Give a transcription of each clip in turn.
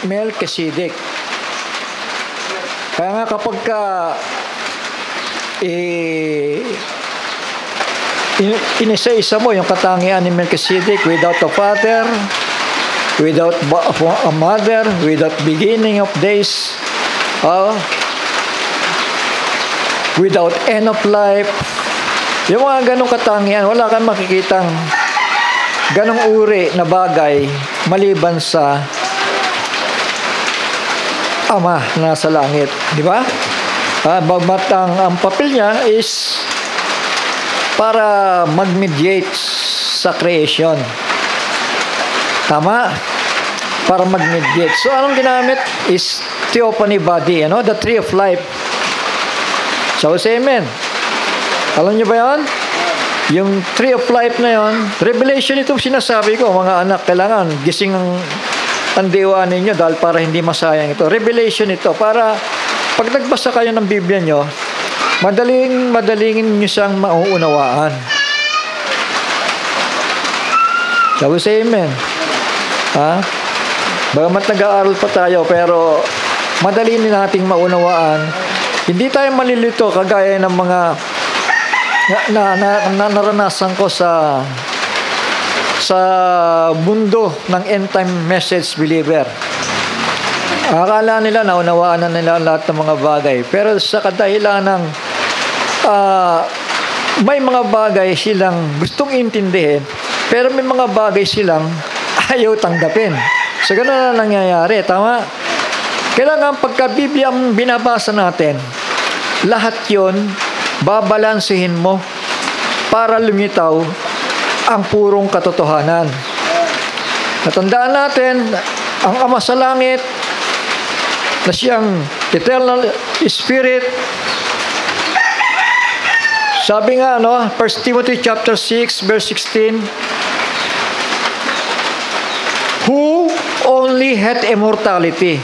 Melchizedek. Kaya nga kapag inisa-isa mo yung katangian ni Melchizedek, without a father, without a mother, without beginning of days, without end of life, yung mga ganong katangian, wala kang makikitang ganong uri na bagay maliban sa Ama na sa langit, di ba? Bagmat ang papel niya is para mag-mediate sa creation. Tama? Para mag-mediate. So, anong ginamit is theophany body, the tree of life. So, say amen. Alam niyo ba yan? Yung tree of life na yon, revelation itong sinasabi ko, mga anak, kailangan gising ang diwa ninyo dahil para hindi masayang ito. Revelation ito, para pag nagbasa kayo ng Biblia nyo, madalingin nyo siyang mauunawaan. Shall we say amen? Bagamat nag-aaral pa tayo, pero madali nating maunawaan. Hindi tayo malilito kagaya ng mga naranasan ko sa mundo ng end-time message believer. Akala nila naunawaan na nila lahat ng mga bagay. Pero sa kadahilan ng may mga bagay silang gustong intindihin, pero may mga bagay silang ayaw tanggapin. So, gano'n na nangyayari. Tama? Kailangan pagka Biblia ang binabasa natin, lahat yon babalansihin mo para lumitaw ang purong katotohanan. Natandaan natin, ang Ama sa langit, na siyang eternal spirit, sabi nga, 1 Timothy chapter 6, verse 16, who only had immortality.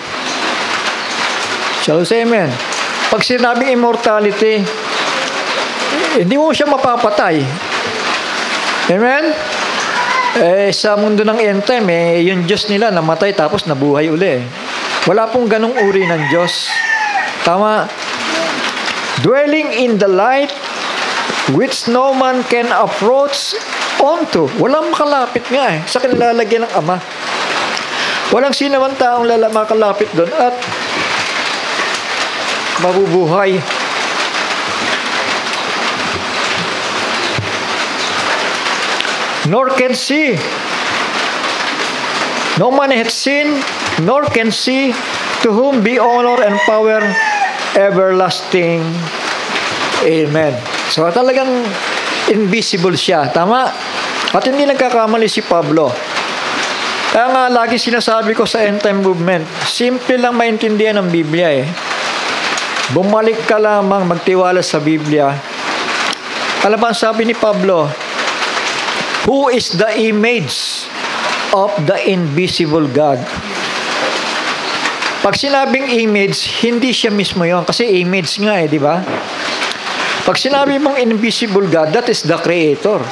Shall we say amen? Pag sinabing immortality, hindi mo siya mapapatay. Amen? Sa mundo ng end time, yung Diyos nila namatay tapos nabuhay uli. Wala pong ganong uri ng Diyos. Tama? Dwelling in the light which no man can approach onto. Walang makalapit nga sa kanilalagyan ng Ama. Walang sinaman taong makalapit doon at mabubuhay. Nor can see. No man hath seen, nor can see, to whom be honor and power everlasting. Amen. So talagang invisible siya. Tama? At hindi nagkakamali si Pablo. Kaya nga lagi sinasabi ko sa end time movement, simple lang maintindihan ng Biblia Bumalik ka lamang, magtiwala sa Biblia. Alam ba ang sabi ni Pablo? Who is the image of the invisible God? Pag sinabing image, hindi siya mismo yon kasi image nga di ba? Pag sinabi mong invisible God, that is the Creator.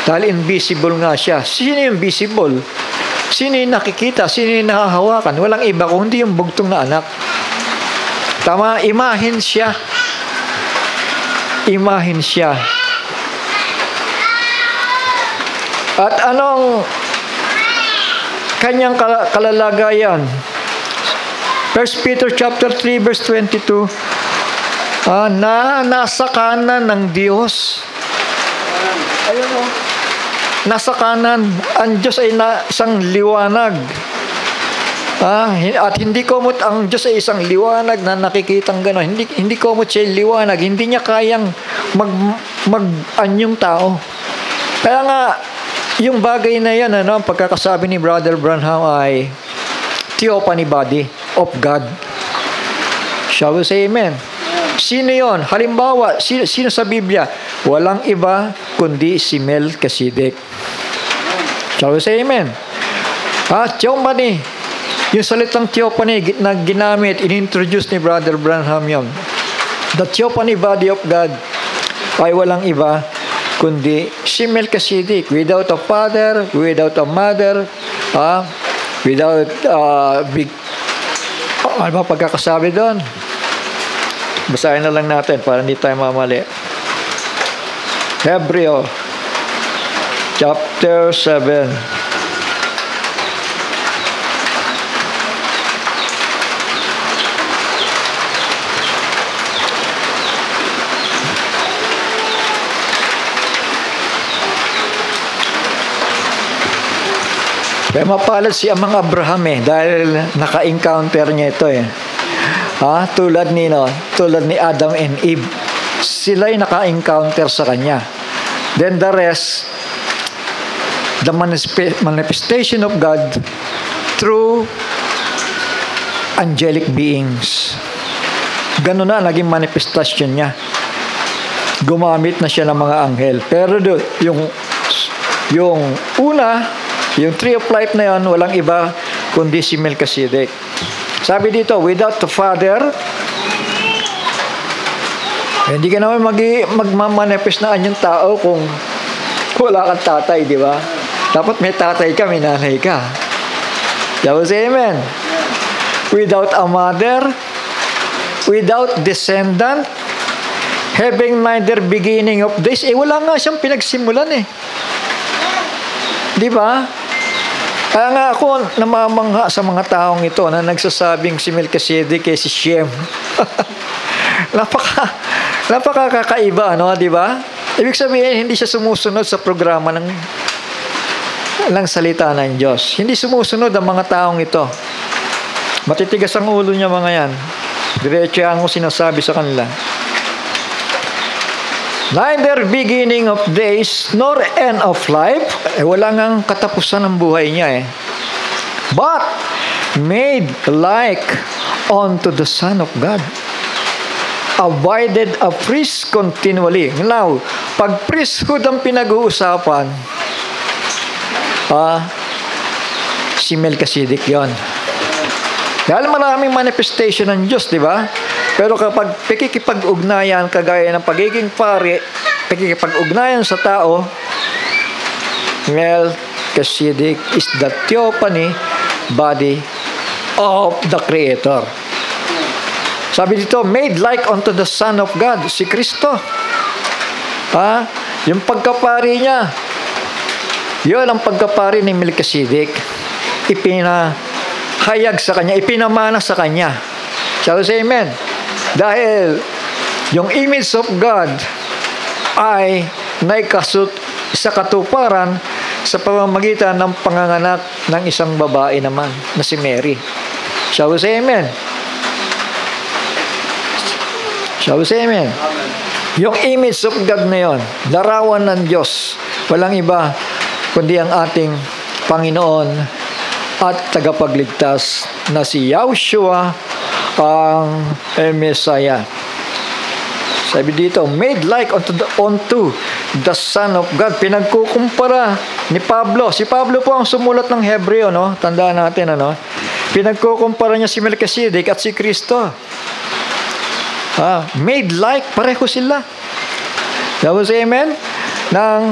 Dahil invisible nga siya. Sino yung visible? Sino yung nakikita? Sino yung nahahawakan? Walang iba kundi yung bugtong na anak. Tama, imahin siya. Imahin siya. At anong kanyang kalalagayan? 1 Peter chapter 3 verse 22, na nasa kanan ng Diyos. Ayun nasa kanan. Ang Diyos ay isang liwanag. At hindi komot ang Diyos ay isang liwanag na nakikitang gano'n. Hindi komot siya liwanag. Hindi niya kayang mag-anyong tao. Kaya nga, yung bagay na yan, ang pagkakasabi ni Brother Branham ay theophany body of God. Shall we say amen? Sino yon? Halimbawa, sino sa Biblia? Walang iba kundi si Melchizedek. Shall we say amen? Theophany. Yung salitang theophany na ginamit, inintroduce ni Brother Branham yun. The theophany body of God ay walang iba kundi si Melchizedek. Without a father, without a mother, Without big, ano ba pagkakasabi doon? Basahin na lang natin para hindi tayo mamali. Hebreo chapter 7. Kaya mapalad si Amang Abraham dahil naka-encounter niya ito tulad ni Adam and Eve. Sila'y naka-encounter sa kanya. Then the rest, the manifestation of God through angelic beings. Ganun na naging manifestation niya. Gumamit na siya ng mga anghel. Pero yung una, yung tree of life na yon, walang iba kundi si Melchizedek. Sabi dito, without the Father, hindi ka naman magmamanifest-naan yung tao kung wala kang tatay, di ba? Dapat may tatay ka, may nanay ka. Tapos, amen. Without a mother, without descendant, having neither beginning of days, wala nga siyang pinagsimulan Di ba? Kaya nga ako namamangha sa mga taong ito na nagsasabing si Melchizedek si Shem. Napakakaiba, di ba? Ibig sabihin, hindi siya sumusunod sa programa ng salita ng Diyos. Hindi sumusunod ang mga taong ito. Matitigas ang ulo niya mga yan. Diretso ang sinasabi sa kanila. Neither beginning of days nor end of life. Wala ngang katapusan ng buhay niya But made like unto the Son of God. Abided a priest continually. Now, pag priesthood ang pinag-uusapan, si Melchizedek yon. Dahil maraming manifestation ng Diyos, di ba? Pero kapag pikikipag-ugnayan, kagaya ng pagiging pari, pikikipag-ugnayan sa tao, Melchizedek is the theophany body of the Creator. Sabi dito, made like unto the Son of God, si Kristo. Yung pagkapari niya, yun ang pagkapari ni Melchizedek. Ipinahayag sa kanya, ipinamana sa kanya. Shall we say amen? Dahil yung image of God ay naikasut sa katuparan sa pamamagitan ng panganganak ng isang babae naman na si Mary. Shall we say amen? Shall we say amen? Yung image of God na yun, larawan ng Diyos, walang iba kundi ang ating Panginoon at tagapagligtas na si Yahushua ang Messiah. Sabi dito, made like unto the Son of God. Pinagkukumpara ni Pablo. Si Pablo po ang sumulat ng Hebreo, Tandaan natin, Pinagkukumpara niya si Melchizedek at si Kristo. Made like, pareho sila. Tapos, amen? Ng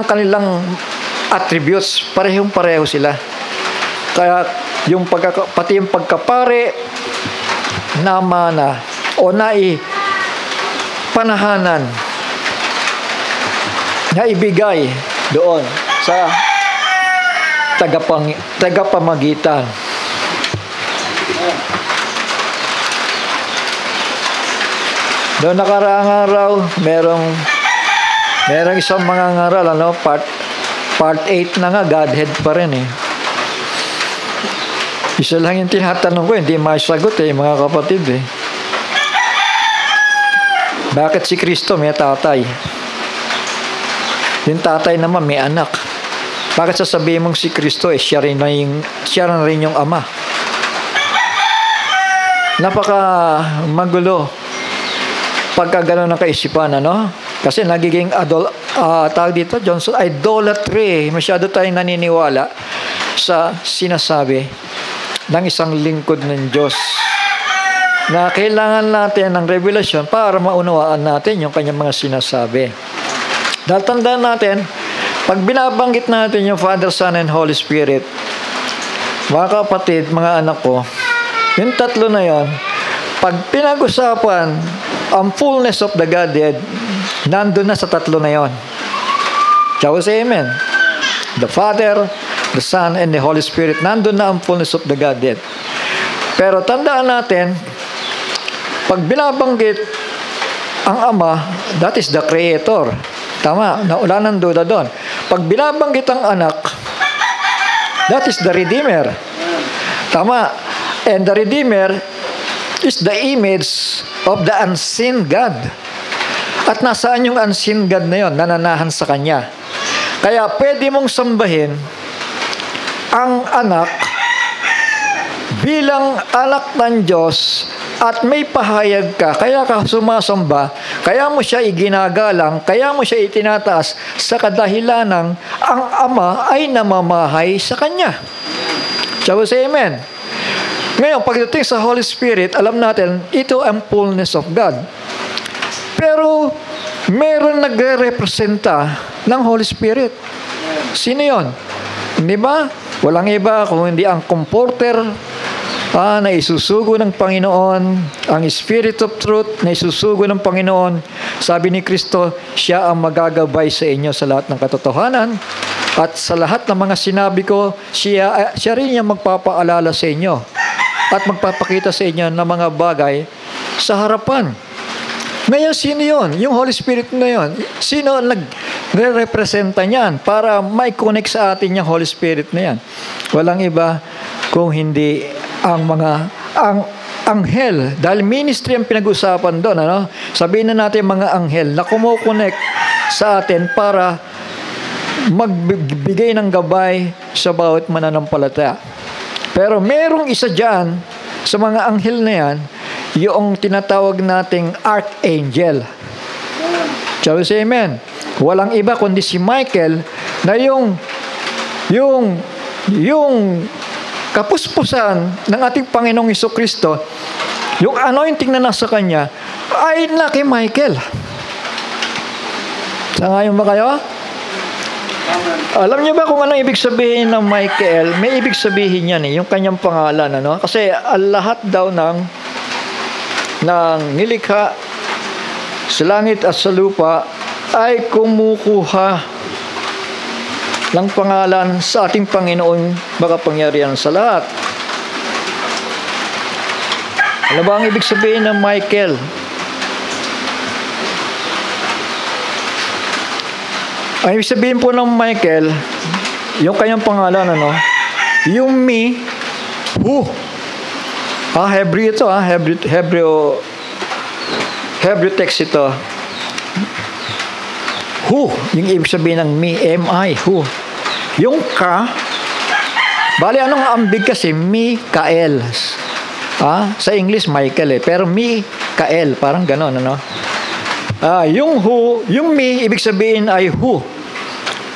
kanilang attributes, pareho sila. Kaya pati yung pagkapare namana o panahanan na ibigay doon sa tagapamagitan. Doon nakaraang araw, merong isang mga ngaral, part 8 na nga, Godhead pa rin Isa lang yung tinatanong ko, hindi masagot mga kapatid Bakit si Kristo may tatay? Yung tatay naman may anak. Bakit sasabihin mong si Kristo siya rin yung ama? Napaka magulo pagka gano'n ang kaisipan, Kasi nagiging tawag dito, Johnson, idolatry. Masyado tayong naniniwala sa sinasabi ng isang lingkod ng Diyos na kailangan natin ng revelation para maunawaan natin yung kanyang mga sinasabi. Dahil tandaan natin, Pag binabanggit natin yung Father, Son, and Holy Spirit, mga kapatid, mga anak ko, yung tatlo na yon, pag pinag-usapan ang fullness of the Godhead, nandun na sa tatlo na yon. Shall we say amen? The Father, the Son, and the Holy Spirit, nandun na ang fullness of the Godhead. Pero tandaan natin, pag binabanggit ang Ama, that is the Creator. Tama, wala nang duda doon. Pag binabanggit ang Anak, that is the Redeemer. Tama. And the Redeemer is the image of the unseen God. At nasaan yung unseen God na yon? Nananahan sa Kanya. Kaya pwede mong sambahin ang Anak bilang anak ng Diyos at may pahayag ka, kaya ka sumasamba, kaya mo siya iginagalang, kaya mo siya itinataas sa kadahilanang ang Ama ay namamahay sa Kanya. Shall we say amen? Ngayon, pagdating sa Holy Spirit, alam natin, ito ang fullness of God. Pero, meron nagre-representa ng Holy Spirit. Sino yon? Di ba? Walang iba kung hindi ang Comforter, na isusugo ng Panginoon, ang Spirit of Truth na isusugo ng Panginoon. Sabi ni Kristo, siya ang magagabay sa inyo sa lahat ng katotohanan. At sa lahat ng mga sinabi ko, siya rin yung magpapaalala sa inyo at magpapakita sa inyo ng mga bagay sa harapan. Ngayon, sino yun? Yung Holy Spirit na yun. Sino nagre-representa niyan para may-connect sa atin yung Holy Spirit na yan? Walang iba kung hindi ang anghel. Dahil ministry ang pinag-usapan doon. Ano? Sabihin na natin mga anghel na kumukonect sa atin para magbigay ng gabay sa bawat mananampalataya. Pero merong isa dyan sa mga anghel na yan, yung tinatawag nating archangel. Shall we say amen? Walang iba kundi si Michael na yung kapuspusan ng ating Panginoong Jesucristo, yung anointing na nasa kanya, ay na kay Michael. Sangayon ba kayo? Alam niyo ba kung anong ibig sabihin ng Michael? May ibig sabihin yan yung kanyang pangalan. Ano? Kasi lahat daw ng nilikha sa langit at sa lupa ay kumukuha ng pangalan sa ating Panginoon makapangyarihan sa lahat. Ano ba ang ibig sabihin ng Michael? Ang ibig sabihin po ng Michael, yung kanyang pangalan, yung me, who. Hebrew ito, Hebrew text ito. Who, yung ibig sabihin ng me, M-I, who. Yung ka, bali anong ambig kasi, Mikael. Sa English, Michael pero Mikael, parang ganon, yung who, yung me, ibig sabihin ay who.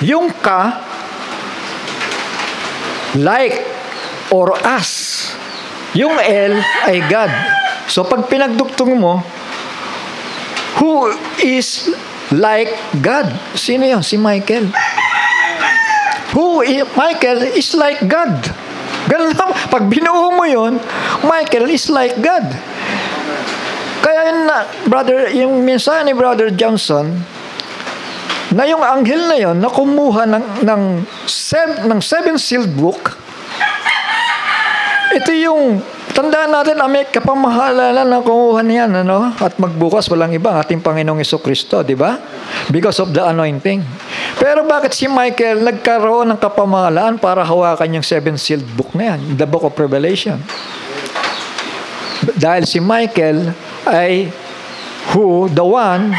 Yung ka, like or as. Yung L ay God. So pag pinagdugtong mo, who is like God? Sino yun? Si Michael. Michael is like God. Ganun lang. Pag binuo mo yun, Michael is like God. Kaya yung mensahe ni Brother Johnson, na yung anghel na yun, na kumuha ng seven-sealed book, ito yung, tandaan natin, may kapamahalan na kumuha niyan, at magbukas, walang iba, ating Panginoong Jesucristo, di ba? Because of the anointing. Pero bakit si Michael nagkaroon ng kapamahalaan para hawakan yung seven-sealed book na yan, the book of Revelation? Dahil si Michael ay the one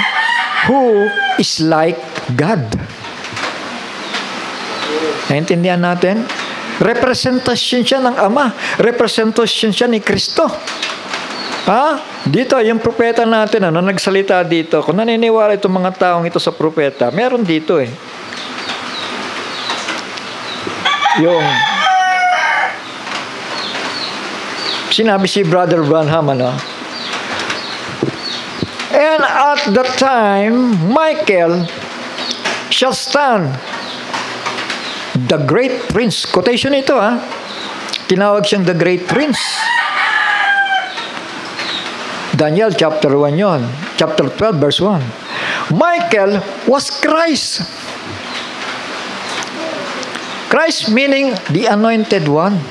who is like God. Naintindihan natin? Representasyon siya ng Ama. Representasyon siya ni Kristo. Dito, yung propeta natin, nagsalita dito. Kung naniniwala itong mga taong ito sa propeta, meron dito yung sinabi si Brother Branham, And at that time, Michael shall stand the great prince. Quotation ito, ha? Tinawag siyang the great prince. Daniel chapter 1 yon. Chapter 12 verse 1. Michael was Christ. Christ meaning the anointed one.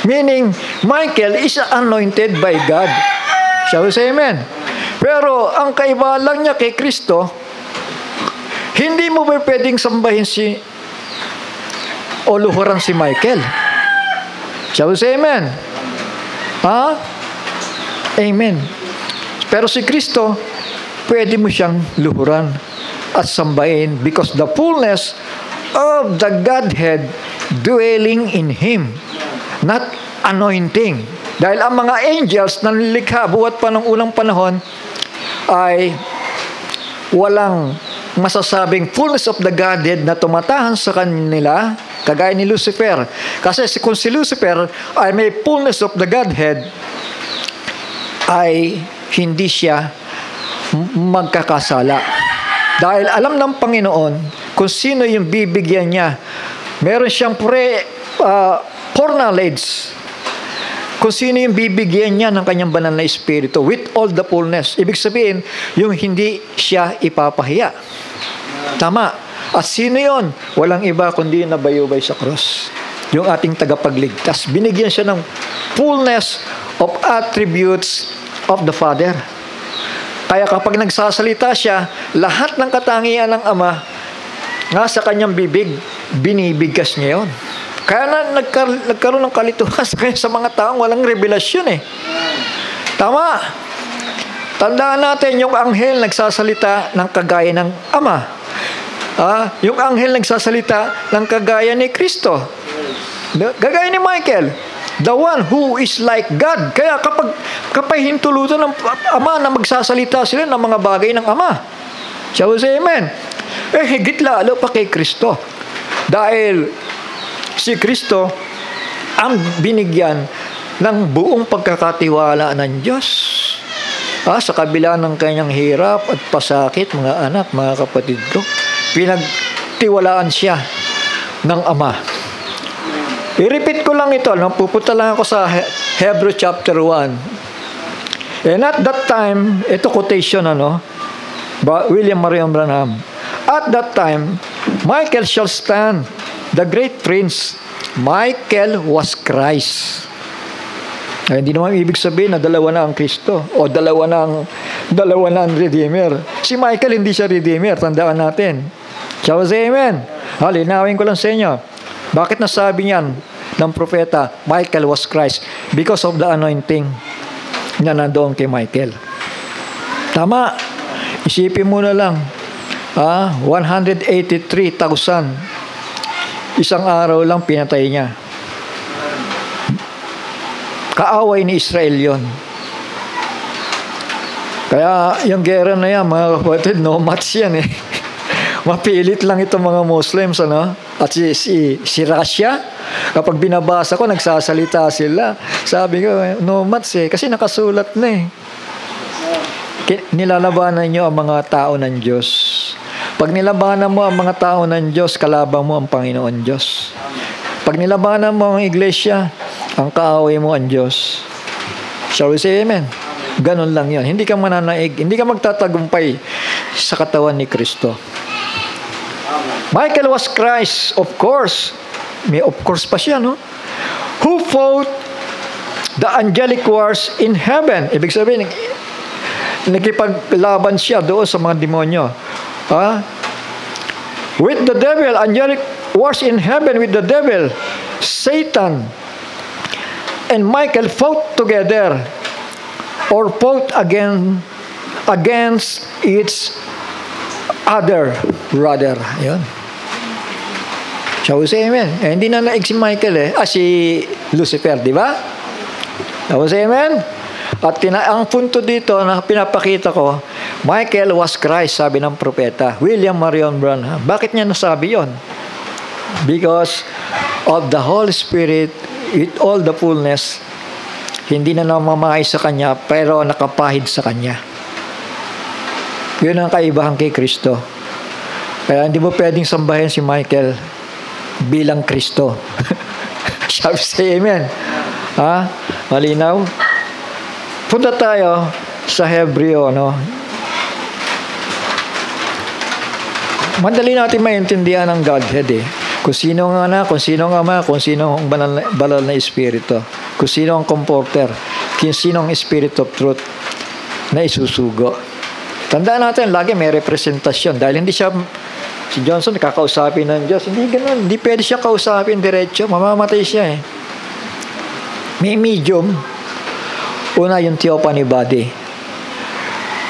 Meaning, Michael is anointed by God. Shall we say amen? Pero, ang kaiba lang niya kay Kristo, hindi mo ba pwedeng sambahin o luhuran si Michael? Shall we say amen? Ha? Amen. Pero si Kristo, pwede mo siyang luhuran at sambahin because the fullness of the Godhead dwelling in Him, not anointing. Dahil ang mga angels na nilikha buhat pa ng unang panahon ay walang masasabing fullness of the Godhead na tumatahan sa kanila kagaya ni Lucifer. Kasi kung si Lucifer ay may fullness of the Godhead, ay hindi siya magkakasala. Dahil alam ng Panginoon kung sino yung bibigyan niya. Meron siyang foreknowledge kung sino yung bibigyan niya ng kanyang banal na espiritu with all the fullness. Ibig sabihin, yung hindi siya ipapahiya. Tama. At sino yon? Walang iba kundi nabayubay sa cross. Yung ating tagapagligtas. Binigyan siya ng fullness of attributes of the Father. Kaya kapag nagsasalita siya, lahat ng katangian ng Ama nga sa kanyang bibig, binibigkas niya yun. Kaya nagkaroon ng kalituhan sa mga taong walang revelasyon eh. Tama. Tandaan natin yung anghel nagsasalita ng kagaya ng Ama. Yung anghel nagsasalita ng kagaya ni Kristo. Kagaya ni Michael. The one who is like God. Kaya kapag hintulutan ng Ama na magsasalita sila ng mga bagay ng Ama. Shall we say amen? Higit lalo pa kay Kristo. Dahil si Kristo ang binigyan ng buong pagkakatiwala ng Diyos. Sa kabila ng kanyang hirap at pasakit, mga anak, mga kapatid ko, pinagtiwalaan siya ng Ama. I-repeat ko lang ito. Pupunta lang ako sa Hebrew chapter 1. And at that time, ito quotation, William Marion Branham. At that time, Michael shall stand, the great prince. Michael was Christ. Hindi naman ibig sabihin na dalawa na ang Kristo o dalawa na ang Redeemer. Si Michael hindi siya Redeemer, tandaan natin. Shall we say amen? Linawin ko lang sa inyo. Bakit nasabi niyan ng propeta, Michael was Christ? Because of the anointing na nandoon kay Michael. Tama. Isipin mo na lang. 183,000. Isang araw lang pinatay niya. Kaaway ni Israel yon. Kaya yung gera na yan, mga kapatid, no match yan eh. Mapilit lang itong mga Muslims, At si Russia, kapag binabasa ko, nagsasalita sila. Sabi ko, no match eh. Kasi nakasulat na eh. Nilalabanan nyo ang mga tao ng Diyos. Pag nilabanan mo ang mga tao ng Diyos, kalaban mo ang Panginoon Diyos. Pag nilabanan mo ang iglesia, ang kaaway mo ang Diyos. Shall we say amen? Ganon lang yan. Hindi ka mananaig, hindi ka magtatagumpay sa katawan ni Kristo. Michael was Christ, of course. May of course pa siya, Who fought the angelic wars in heaven. Ibig sabihin, nakipaglaban siya doon sa mga demonyo. With the devil, angelic wars in heaven with the devil, Satan, and Michael fought together or fought against its other brother. Yun. Shall we say amen? Hindi na naig si Michael si Lucifer, di ba? Shall we say amen? At ang punto dito na pinapakita ko, Michael was Christ, sabi ng propeta, William Marion Branham. Bakit niya nasabi yon? Because of the Holy Spirit with all the fullness, hindi na namamahay sa Kanya, pero nakapahid sa Kanya. Yun ang kaibahan kay Kristo. Kaya hindi mo pwedeng sambahin si Michael bilang Kristo. Sabi say amen. Ha? Malinaw? Punta tayo sa Hebreo, no? Madali natin maintindihan ang Godhead eh. Kung sino ang anak, kung sino ang ama, kung sino ang banal na espiritu, kung sino ang comforter, kung sino ang spirit of truth na isusugo. Tandaan natin, lagi may representasyon. Dahil hindi siya, si Johnson, kakausapin ng Diyos. Hindi ganun. Hindi pwede siya kausapin diretso. Mamamatay siya eh. May medium. Una, yung theophany body.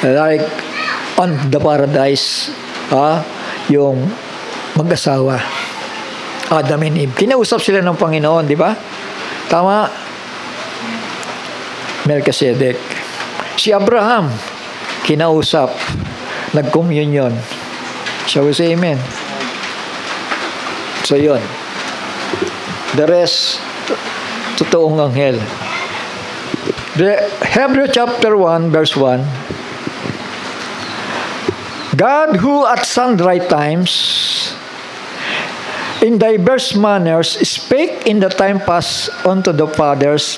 Like, on the paradise, yung mag-asawa. Adam and Eve. Kinausap sila ng Panginoon, di ba? Tama. Melchizedek. Si Abraham, kinausap. Nag-communion. Shall we say amen? So, yun. The rest, totoong anghel. Hebrew chapter 1, verse 1. God who at sundry times in diverse manners spake in the time past unto the fathers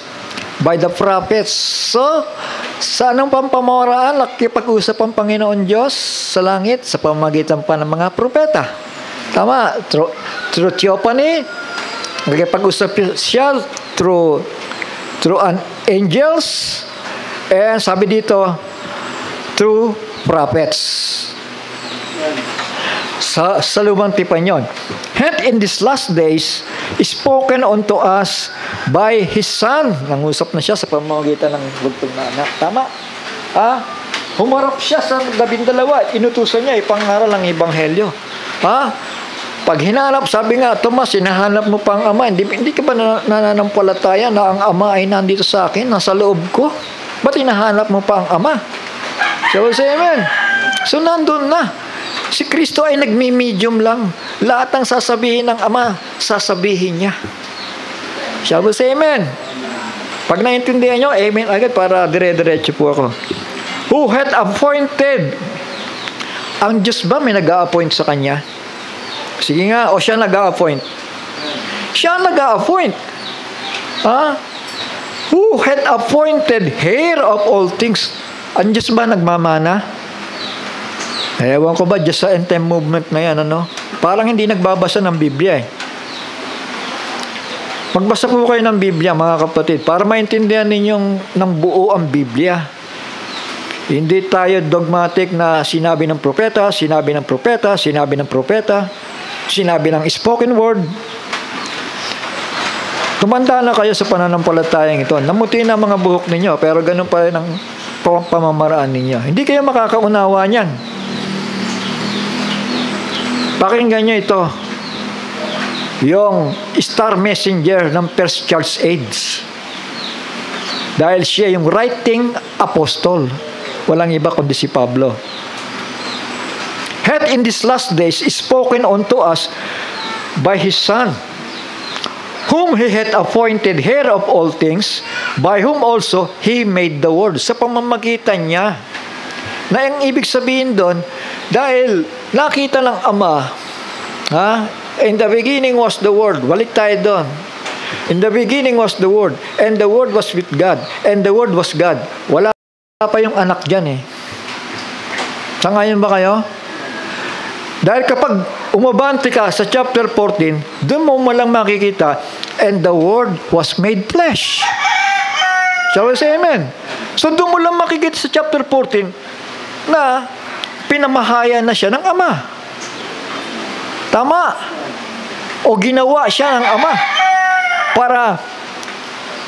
by the prophets. So, sa anong pampamaraan nakikipag-usap ang Panginoon Diyos sa langit? Sa pamamagitan pa ng mga propeta. Tama. Through theophany, nakikipag-usap siya through angels, and sabi dito, through prophets. Sa lumang tipan yun. And in these last days, spoken unto us by His Son. Nangusap na siya sa pamamagitan ng bugtong na anak. Tama? Humarap siya sa 12. Inutusan niya, ipangaral ang Ebanghelyo. Pag hinanap, sabi nga, Tomas, hinahanap mo pa ang Ama. Hindi ka ba nananampalataya na ang Ama ay nandito sa akin, nasa loob ko? Ba't hinahanap mo pa ang Ama? So, say amen. So, nandun na. Si Kristo ay nagmi-medium lang. Lahat ng sasabihin ng Ama, sasabihin niya. Shall we say amen? Pag naintindihan nyo, amen agad para dire-diretso po ako. Who had appointed? Ang Diyos ba may nag-a-appoint sa Kanya? Sige nga, o siya nag-a-appoint? Siya nag-a-appoint. Who had appointed heir of all things? Ang Diyos ba nagmamana? Ewan ko ba, just sa end time movement na yan, parang hindi nagbabasa ng Biblia eh. Magbasa po kayo ng Biblia, mga kapatid, para maintindihan ninyong ng buo ang Biblia. Hindi tayo dogmatic na sinabi ng propeta, sinabi ng propeta, sinabi ng propeta, sinabi ng spoken word. Tumanda na kayo sa pananampalatayang ito. Namuti na mga buhok ninyo, pero ganun pa rin ang pamamaraan ninyo. Hindi kayo makakaunawa niyan. Pakinggan nyo ito. Yung star messenger ng First Church Age. Dahil siya yung writing apostle. Walang iba kundi si Pablo. Had in these last days spoken unto us by His Son, whom He had appointed heir of all things, by whom also He made the world. Sa pamamagitan niya. Na ang ibig sabihin doon, dahil nakita ng Ama, in the beginning was the Word. Balik tayo doon. In the beginning was the Word, and the Word was with God, and the Word was God. Wala pa yung anak dyan eh. Sangayon ba kayo? Dahil kapag umabante ka sa chapter 14, doon mo malang makikita, and the Word was made flesh. Shall we say amen? So doon mo lang makikita sa chapter 14, na pinamahaya na siya ng Ama. Tama. O ginawa siya ng Ama para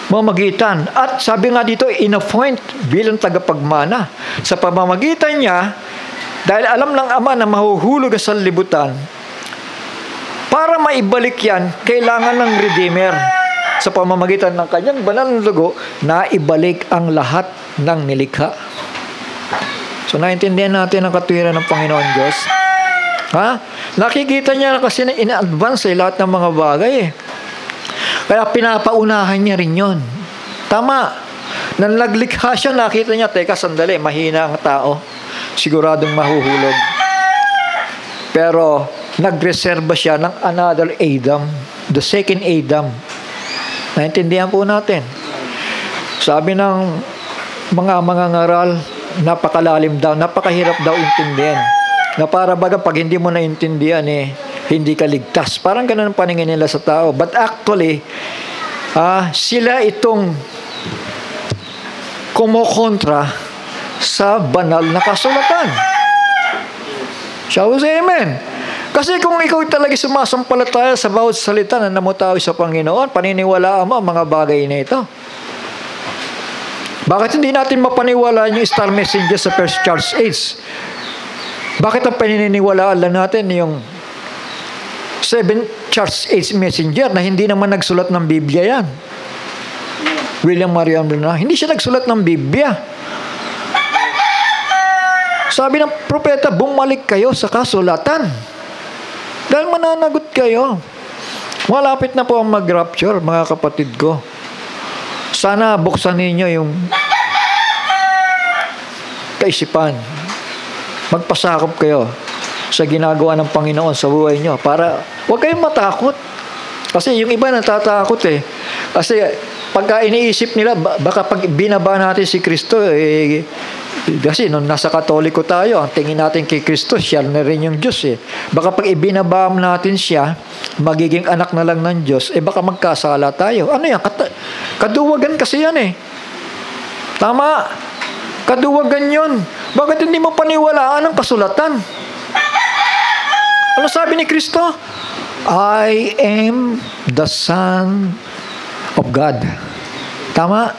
mamagitan. At sabi nga dito, in-appoint bilang tagapagmana. Sa pamamagitan niya, dahil alam ng Ama na mahuhulog sa libutan, para maibalik yan, kailangan ng Redeemer. Sa pamamagitan ng kanyang banal na dugo, na ibalik ang lahat ng nilikha. So, naintindihan natin ang katwiran ng Panginoon Diyos. Nakikita niya kasi na in-advance lahat ng mga bagay eh. Kaya pinapaunahan niya rin yun. Tama. Nang naglikha siya, nakita niya, teka, sandali, mahina ang tao. Siguradong mahuhulog. Pero nagreserba siya ng another Adam, the second Adam. Naintindihan po natin. Sabi ng mga ngaral, napakalalim daw, napakahirap daw intindihan. Na para baga pag hindi mo naintindihan hindi ka ligtas. Parang ganun ang paningin nila sa tao. But actually, sila itong kumokontra sa banal na kasulatan. Shall we say amen? Kasi kung ikaw talaga sumasampalataya sa bawat salita na namutawi sa Panginoon, paniniwalaan mo ang mga bagay na ito. Bakit hindi natin mapaniwalaan yung star messenger sa First Church Age? Bakit ang paniniwalaan lang natin yung 7 Church Age messenger na hindi naman nagsulat ng Biblia yan? William Marion Branham, hindi siya nagsulat ng Biblia. Sabi ng propeta, bumalik kayo sa kasulatan. Dahil mananagot kayo. Malapit na po ang mag-rapture, mga kapatid ko. Sana buksan ninyo yung kaisipan. Magpasakop kayo sa ginagawa ng Panginoon sa buhay nyo. Para huwag kayong matakot. Kasi yung iba natatakot Kasi pagka iniisip nila, baka pag binaba natin si Kristo, kasi nung nasa Katoliko tayo, ang tingin natin kay Kristo, siya na rin yung Diyos Baka pag ibinaba natin siya, magiging anak na lang ng Diyos, baka magkasala tayo. Ano yan? Kaduwagan kasi yan Tama. Kaduwagan yun. Bakit hindi mo paniwalaan ang kasulatan? Ano sabi ni Kristo? I am the Son of God. Tama?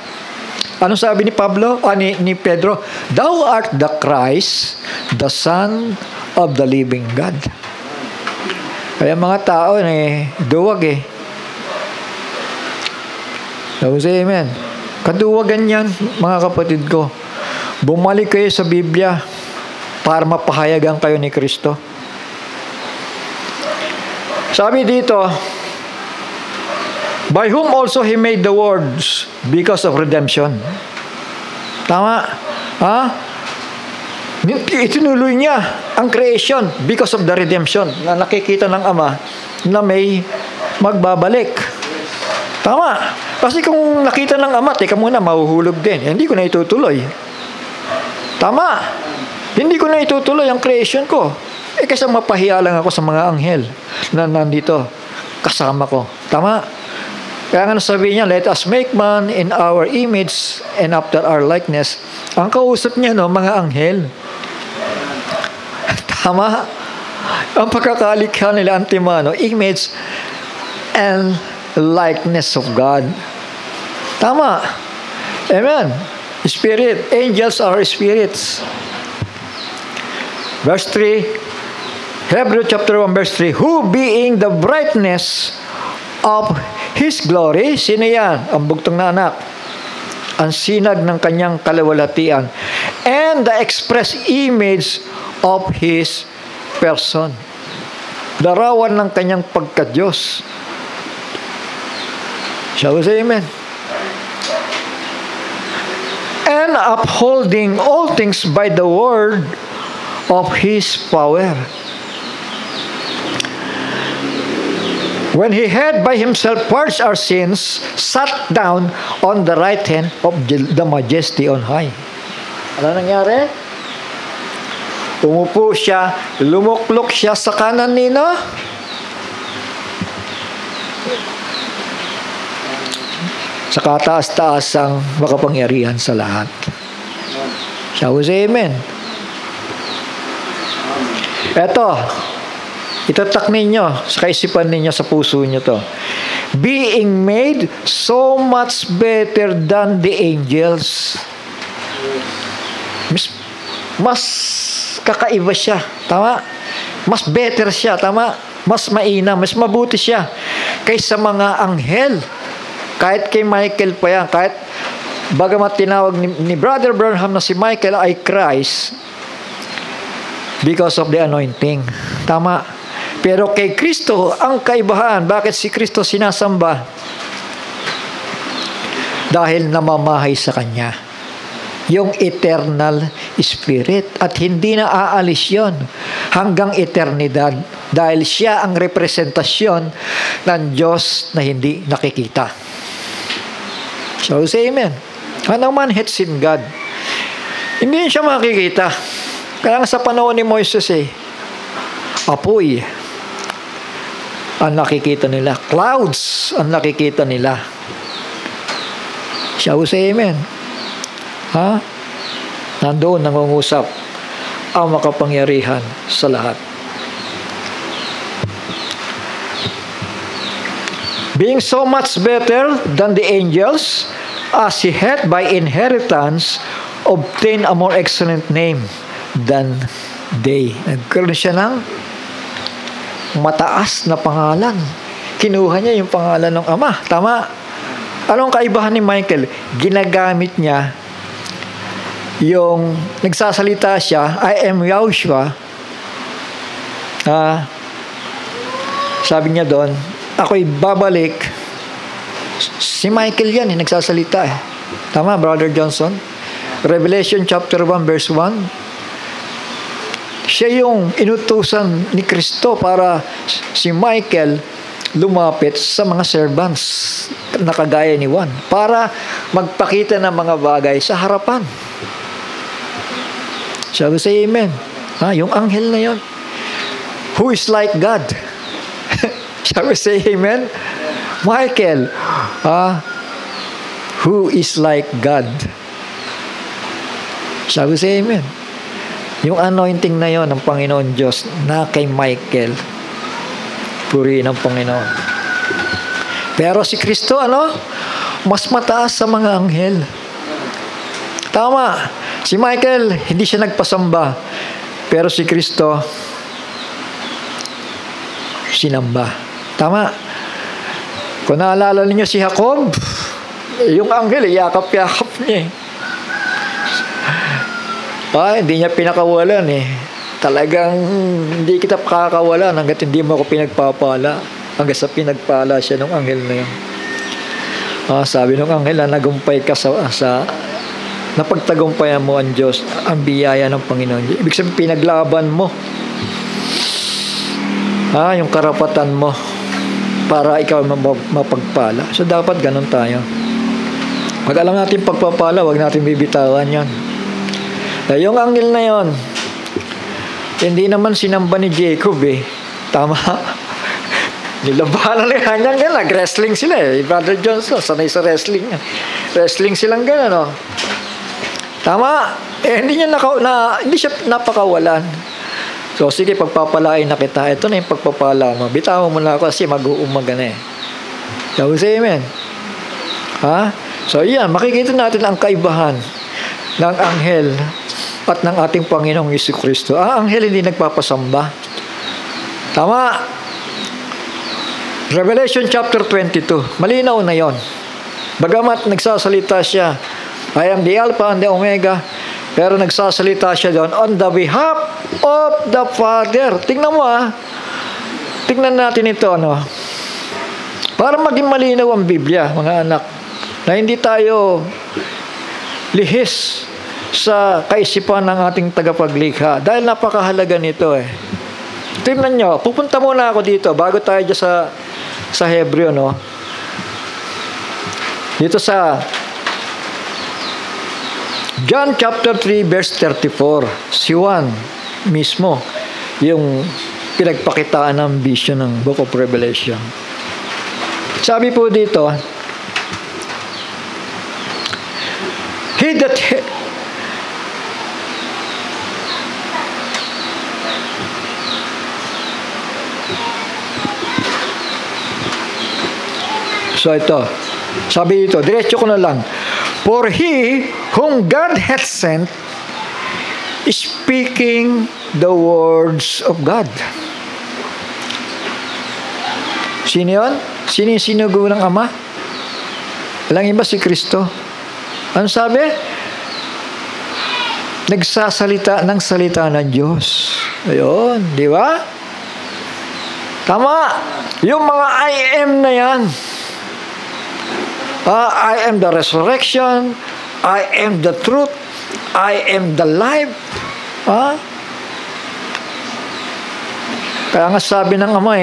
Ano sabi ni Pablo? Ni Pedro? Thou art the Christ, the Son of the living God. Kaya mga tao duwag Say amen. Kaduwagan yan, mga kapatid ko. Bumalik kayo sa Biblia para mapahayagan kayo ni Kristo. Sabi dito, by whom also He made the worlds because of redemption. Tama? Itinuloy niya ang creation because of the redemption na nakikita ng Ama na may magbabalik. Tama? Kasi kung nakita ng Ama, teka muna, mahuhulog din. Hindi ko na itutuloy. Tama? Hindi ko na itutuloy ang creation ko. Kasi mapahiya lang ako sa mga anghel na nandito kasama ko. Tama? Kaya nga sabi niya, let us make man in our image and after our likeness. Ang kausap niya, mga anghel. Tama? Ang pagkakalikha nila, antimano, image and likeness of God. Tama? Amen. Spirit. Angels are spirits. Verse 3, Hebrews chapter 1 verse 3, who being the brightness of His glory, sino yan? Ang bugtong na anak. Ang sinag ng kanyang kalawalhatian. And the express image of His person. Larawan ng kanyang pagka-Diyos. Shall we say amen? And upholding all things by the word of His power. When He had by Himself purged our sins, sat down on the right hand of the majesty on high. Ano nangyari? Umupo siya, lumuklok siya sa kanan nino. Sa kataas-taasang makapangyarihan sa lahat. Shall we say amen? Eto, itatak ninyo sa kaisipan ninyo, sa puso nyo to. Being made so much better than the angels. Mas kakaiba siya. Tama? Mas better siya. Tama? Mas maina, mas mabuti siya kaysa mga anghel. Kahit kay Michael pa yan, kahit bagamat tinawag ni Brother Branham na si Michael ay Christ because of the anointing. Tama. Pero kay Kristo, ang kaibahan, bakit si Kristo sinasamba? Dahil namamahay sa Kanya yung eternal spirit. At hindi na aalis yon hanggang eternidad dahil siya ang representasyon ng Diyos na hindi nakikita. So, say amen. No man hath seen God. Hindi siya makikita. Kaya sa panahon ni Moises apoy ang nakikita nila. Clouds ang nakikita nila. Shall we say amen? Nandoon nangungusap ang makapangyarihan sa lahat. Being so much better than the angels, as he had by inheritance obtained a more excellent name than they. Nagkaroon siya ng mataas na pangalan. Kinuha niya yung pangalan ng Ama. Tama. Anong kaibahan ni Michael? Ginagamit niya yung nagsasalita siya, I am Yahushua. Sabi niya doon, ako'y babalik. Si Michael yan, nagsasalita Tama, Brother Johnson? Revelation chapter 1 verse 1. Siya yung inutusan ni Kristo para si Michael lumapit sa mga servants na kagaya ni Juan para magpakita ng mga bagay sa harapan. Shall we say amen? Yung anghel na yon, who is like God? Shall we say amen? Michael, who is like God? Shall we say amen? Yung anointing na yon ng Panginoon Diyos na kay Michael, purihin ng Panginoon. Pero si Kristo, mas mataas sa mga anghel. Tama. Si Michael, hindi siya nagpasamba. Pero si Kristo, sinamba. Tama. Kung naalala ninyo si Jacob, yung anghel, yakap-yakap niya hindi niya pinakawalan Talagang hindi kita pakakawalan hanggat hindi mo ako pinagpapala. Hanggang sa pinagpala siya ng anghel na yun. Sabi ng anghel, nagumpay ka sa napagtagumpayan mo ang Diyos, ang biyaya ng Panginoon. Ibig sabihin, pinaglaban mo. Yung karapatan mo para ikaw mapagpala. So, dapat ganun tayo. Pag alam natin pagpapala, wag natin bibitawan yan. Yung anghel na yon, hindi naman sinamba ni Jacob Tama. Nilabanan na yan. Nag-wrestling sila Brother Johnson, sanay sa wrestling. Wrestling silang gano'n, Tama. Hindi siya napakawalan. So, sige, pagpapalain na kita. Ito na yung pagpapala mo. Bitawan mo na ako kasi mag-uumaga na So, say amen. So, yan. Makikita natin ang kaibahan ng anghel at ng ating Panginoong Jesucristo. Ang anghel hindi nagpapasamba. Tama. Revelation chapter 22. Malinaw na yon. Bagamat nagsasalita siya, I am the Alpha and the Omega, pero nagsasalita siya doon on the behalf of the Father. Tingnan mo Tingnan natin ito para maging malinaw ang Biblia, mga anak, na hindi tayo lihis sa kaisipan ng ating tagapaglikha dahil napakahalaga nito Tingnan nyo, pupunta muna ako dito bago tayo dyan sa Hebreo dito sa John chapter 3 verse 34. Si Juan mismo yung pinagpakitaan ng vision ng Book of Revelation. Sabi po dito, he that So ito, sabi dito, diretso ko na lang. For he whom God hath sent is speaking the words of God. Sino yun? Sino yung sinugo ng Ama? Walang iba, si Kristo. Ano sabi? Nagsasalita ng salita ng Diyos. Ayun, di ba? Tama. Yung mga I am na yan. I am the resurrection. I am the truth. I am the life. Kaya nga sabi ng ama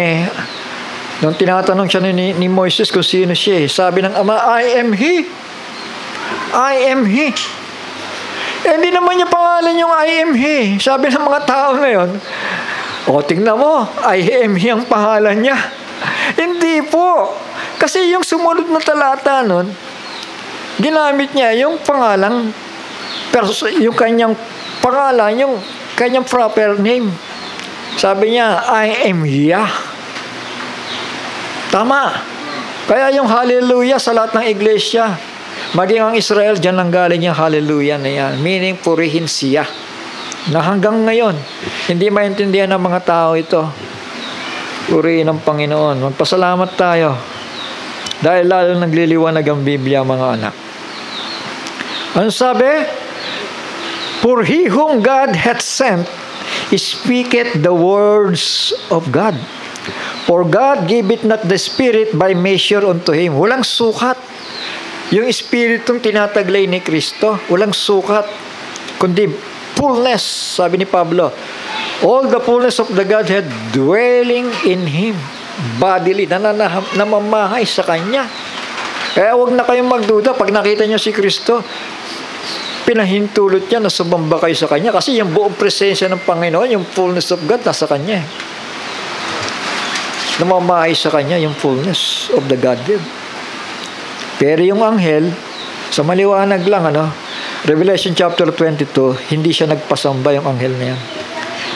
nung tinatanong siya ni Moises kung sino siya sabi ng ama, I am he. I am he. Hindi naman niya pangalan yung I am he. Sabi ng mga tao ngayon, tingnan mo, I am he ang pangalan niya. Hindi po. Kasi yung sumunod na talata nun, ginamit niya yung pangalang, yung kanyang pangalan, yung kanyang proper name. Sabi niya, I am Yah. Tama. Kaya yung hallelujah sa lahat ng iglesia, maging ang Israel, dyan lang galing yung hallelujah na yan. Meaning, purihin siya. Na hanggang ngayon, hindi maintindihan ng mga tao ito. Purihin ang Panginoon. Magpasalamat tayo. Dahil lalo nagliliwanag ang Biblia, mga anak. Ano sabi? For he whom God hath sent, speaketh the words of God. For God giveth not the Spirit by measure unto him. Walang sukat. Yung Espiritong tinataglay ni Kristo, walang sukat. Kundi fullness, sabi ni Pablo. All the fullness of the Godhead dwelling in him. Bodily, namamahay sa Kanya. Kaya huwag na kayong magduda pag nakita niyo si Kristo. Pinahintulot niya na sumamba kayo sa Kanya kasi yung buong presensya ng Panginoon, yung fullness of God, nasa Kanya. Namamahay sa Kanya yung fullness of the Godhead. Pero yung anghel, sa maliwanag lang, Revelation chapter 22, hindi siya nagpasamba yung anghel na yan.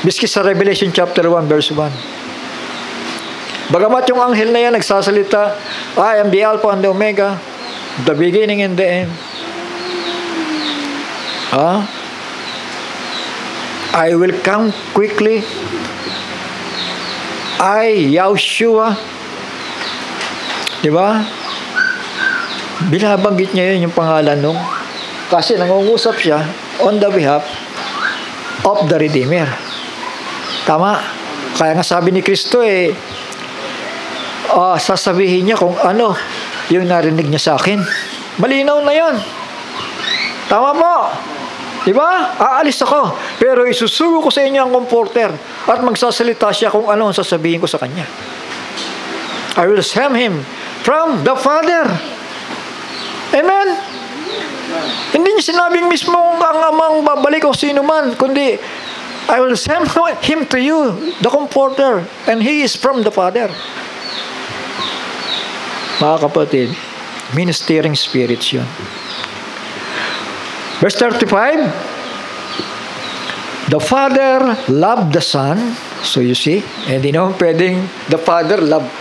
Biski sa Revelation chapter 1, verse 1. Bagamat yung anghel na yan nagsasalita, I am the Alpha and the Omega, the beginning and the end. I will come quickly. Yahushua. Diba? Binabanggit niya yun yung pangalan nung kasi nangungusap siya on the behalf of the Redeemer. Tama? Kaya nga sabi ni Kristo sasabihin niya kung ano yung narinig niya sa akin. Malinaw na yun. Tama po? Diba? Aalis ako. Pero isusugo ko sa inyo ang comforter at magsasalita siya kung ano ang sasabihin ko sa kanya. I will send him from the Father. Amen? Hindi niya sinabing mismo ang amang babalik o sino man, kundi I will send him to you, the comforter, and he is from the Father. Mga kapatid, ministering spirits yun. Verse 35, the Father loved the Son. So you see, hindi naman pwedeng the Father love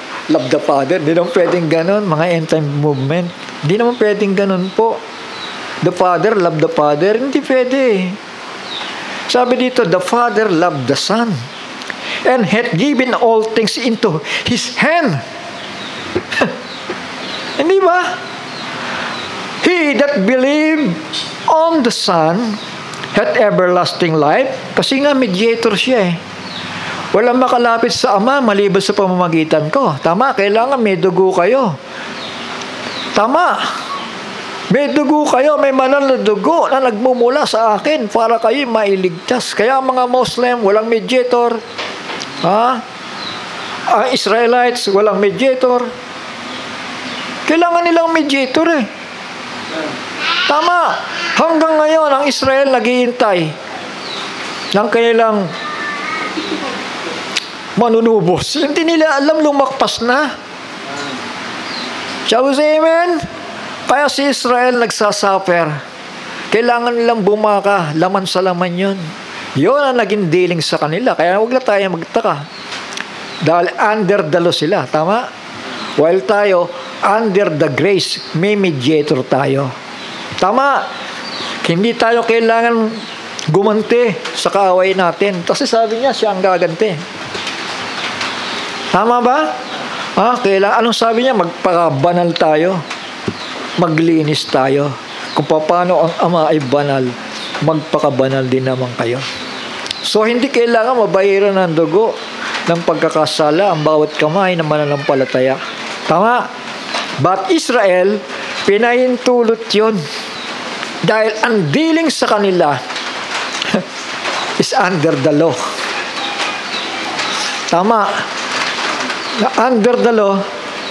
the Father. Hindi naman pwedeng ganon, mga end-time movement. Hindi naman pwedeng ganon po. The Father loved the Father. Hindi pwede. Sabi dito, the Father loved the Son and hath given all things into His hand. Hindi ba? He that believed on the Son hath everlasting life. Kasi nga mediator siya Walang makalapit sa Ama maliban sa pamamagitan ko. Tama, kailangan may dugo kayo. Tama. May dugo kayo, may banal na dugo na nagmumula sa akin para kayo mailigtas. Kaya mga Muslim, walang mediator. Ang Israelites, walang mediator. Kailangan nilang mediator Tama. Hanggang ngayon, ang Israel naghihintay ng kanilang manunubos. Hindi nila alam lumakpas na. Shall we say amen? Kaya si Israel nagsasuffer. Kailangan nilang bumaka. Laman sa laman yun. Yun ang naging dealing sa kanila. Kaya huwag na tayo magtaka. Dahil under the law sila. Tama? While tayo, under the grace, may mediator tayo. Tama? Hindi tayo kailangan gumanti sa kaaway natin. Kasi sabi niya, siya ang gaganti. Tama ba? Anong sabi niya? Magpakabanal tayo. Maglinis tayo. Kung paano ang Ama ay banal, magpakabanal din naman kayo. So, hindi kailangan mabayaran ng dugo ng pagkakasala ang bawat kamay na mananampalataya. Tama? But Israel, pinahintulot yun. Dahil ang dealing sa kanila is under the law. Tama. Na under the law,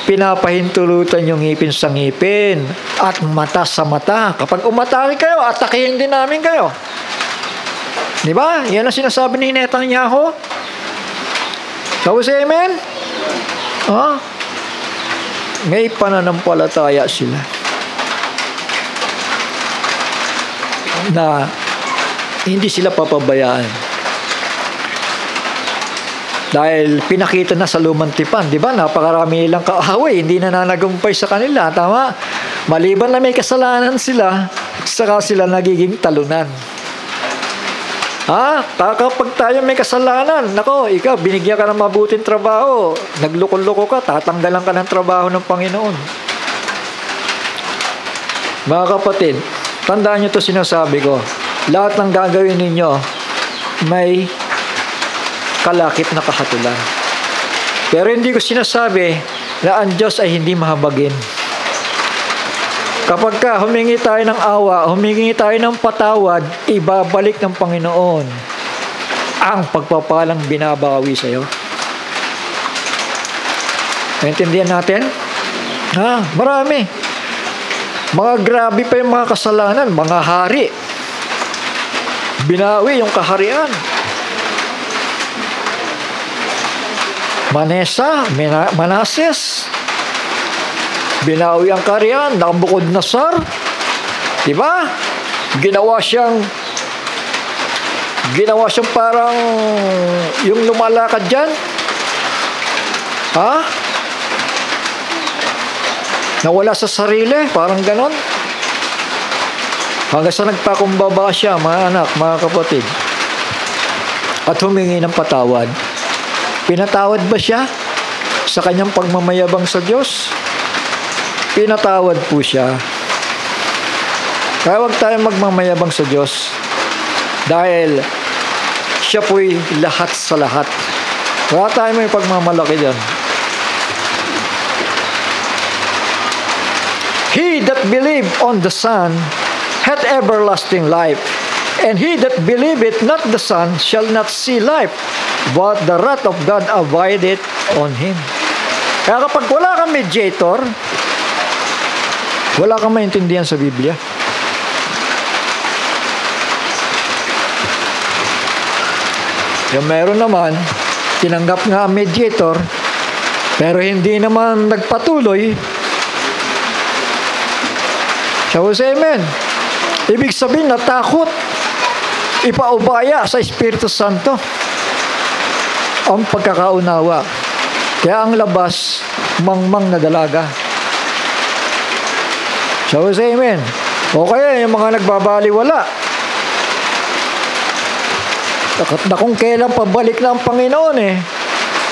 pinapahintulutan yung ngipin sa ngipin at mata sa mata. Kapag umatake kayo, atakihin din namin kayo. Di ba? Yan ang sinasabi ni Netanyahu. So, say amen? May pananampalataya sila na hindi sila papabayaan. Dahil pinakita na sa lumang tipan, di ba? Napakarami nilang kaaway, hindi na nanagumpay sa kanila. Tama? Maliban na may kasalanan sila, saka sila nagiging talunan. Kapag tayo may kasalanan, nako, ikaw, binigyan ka ng mabuting trabaho, nagloko-loko ka, tatanggalan ka ng trabaho ng Panginoon. Mga kapatid, tandaan nyo ito sinasabi ko, lahat ng gagawin ninyo, may kalakip na kahatulan. Pero hindi ko sinasabi na ang Diyos ay hindi mahabagin. Kapag humingi tayo ng awa, humingi tayo ng patawad, ibabalik ng Panginoon ang pagpapalang binabawi sa iyo. Naintindihan natin? Marami. Mga grabe pa yung mga kasalanan, mga hari. Binawi yung kaharian. Manases. Binawi ang kaharian, Nabucodonosor. Diba? Ginawa siyang parang yung lumalakad dyan. Nawala sa sarili, parang ganon. Hanggang sa nagpakumbaba siya, mga anak, mga kapatid. At humingi ng patawad. Pinatawad ba siya sa kanyang pagmamayabang sa Diyos? Pinatawad po siya. Kaya huwag tayong magmamayabang sa Diyos dahil siya po'y lahat sa lahat. Wala tayo may pagmamalaki dyan. He that believe on the Son hath everlasting life, and he that believeth not the Son shall not see life, but the wrath of God abideth on him. Kaya kapag wala kang mediator, wala kang maintindihan sa Biblia. Yung meron naman, tinanggap nga ang mediator, pero hindi naman nagpatuloy. So, say amen. Ibig sabihin, natakot, ipaubaya sa Espiritu Santo ang pagkakaunawa. Kaya ang labas, mangmang na dalaga. So, say amen. O kaya yung mga nagbabaliwala. Na kung kailan pabalik na ang Panginoon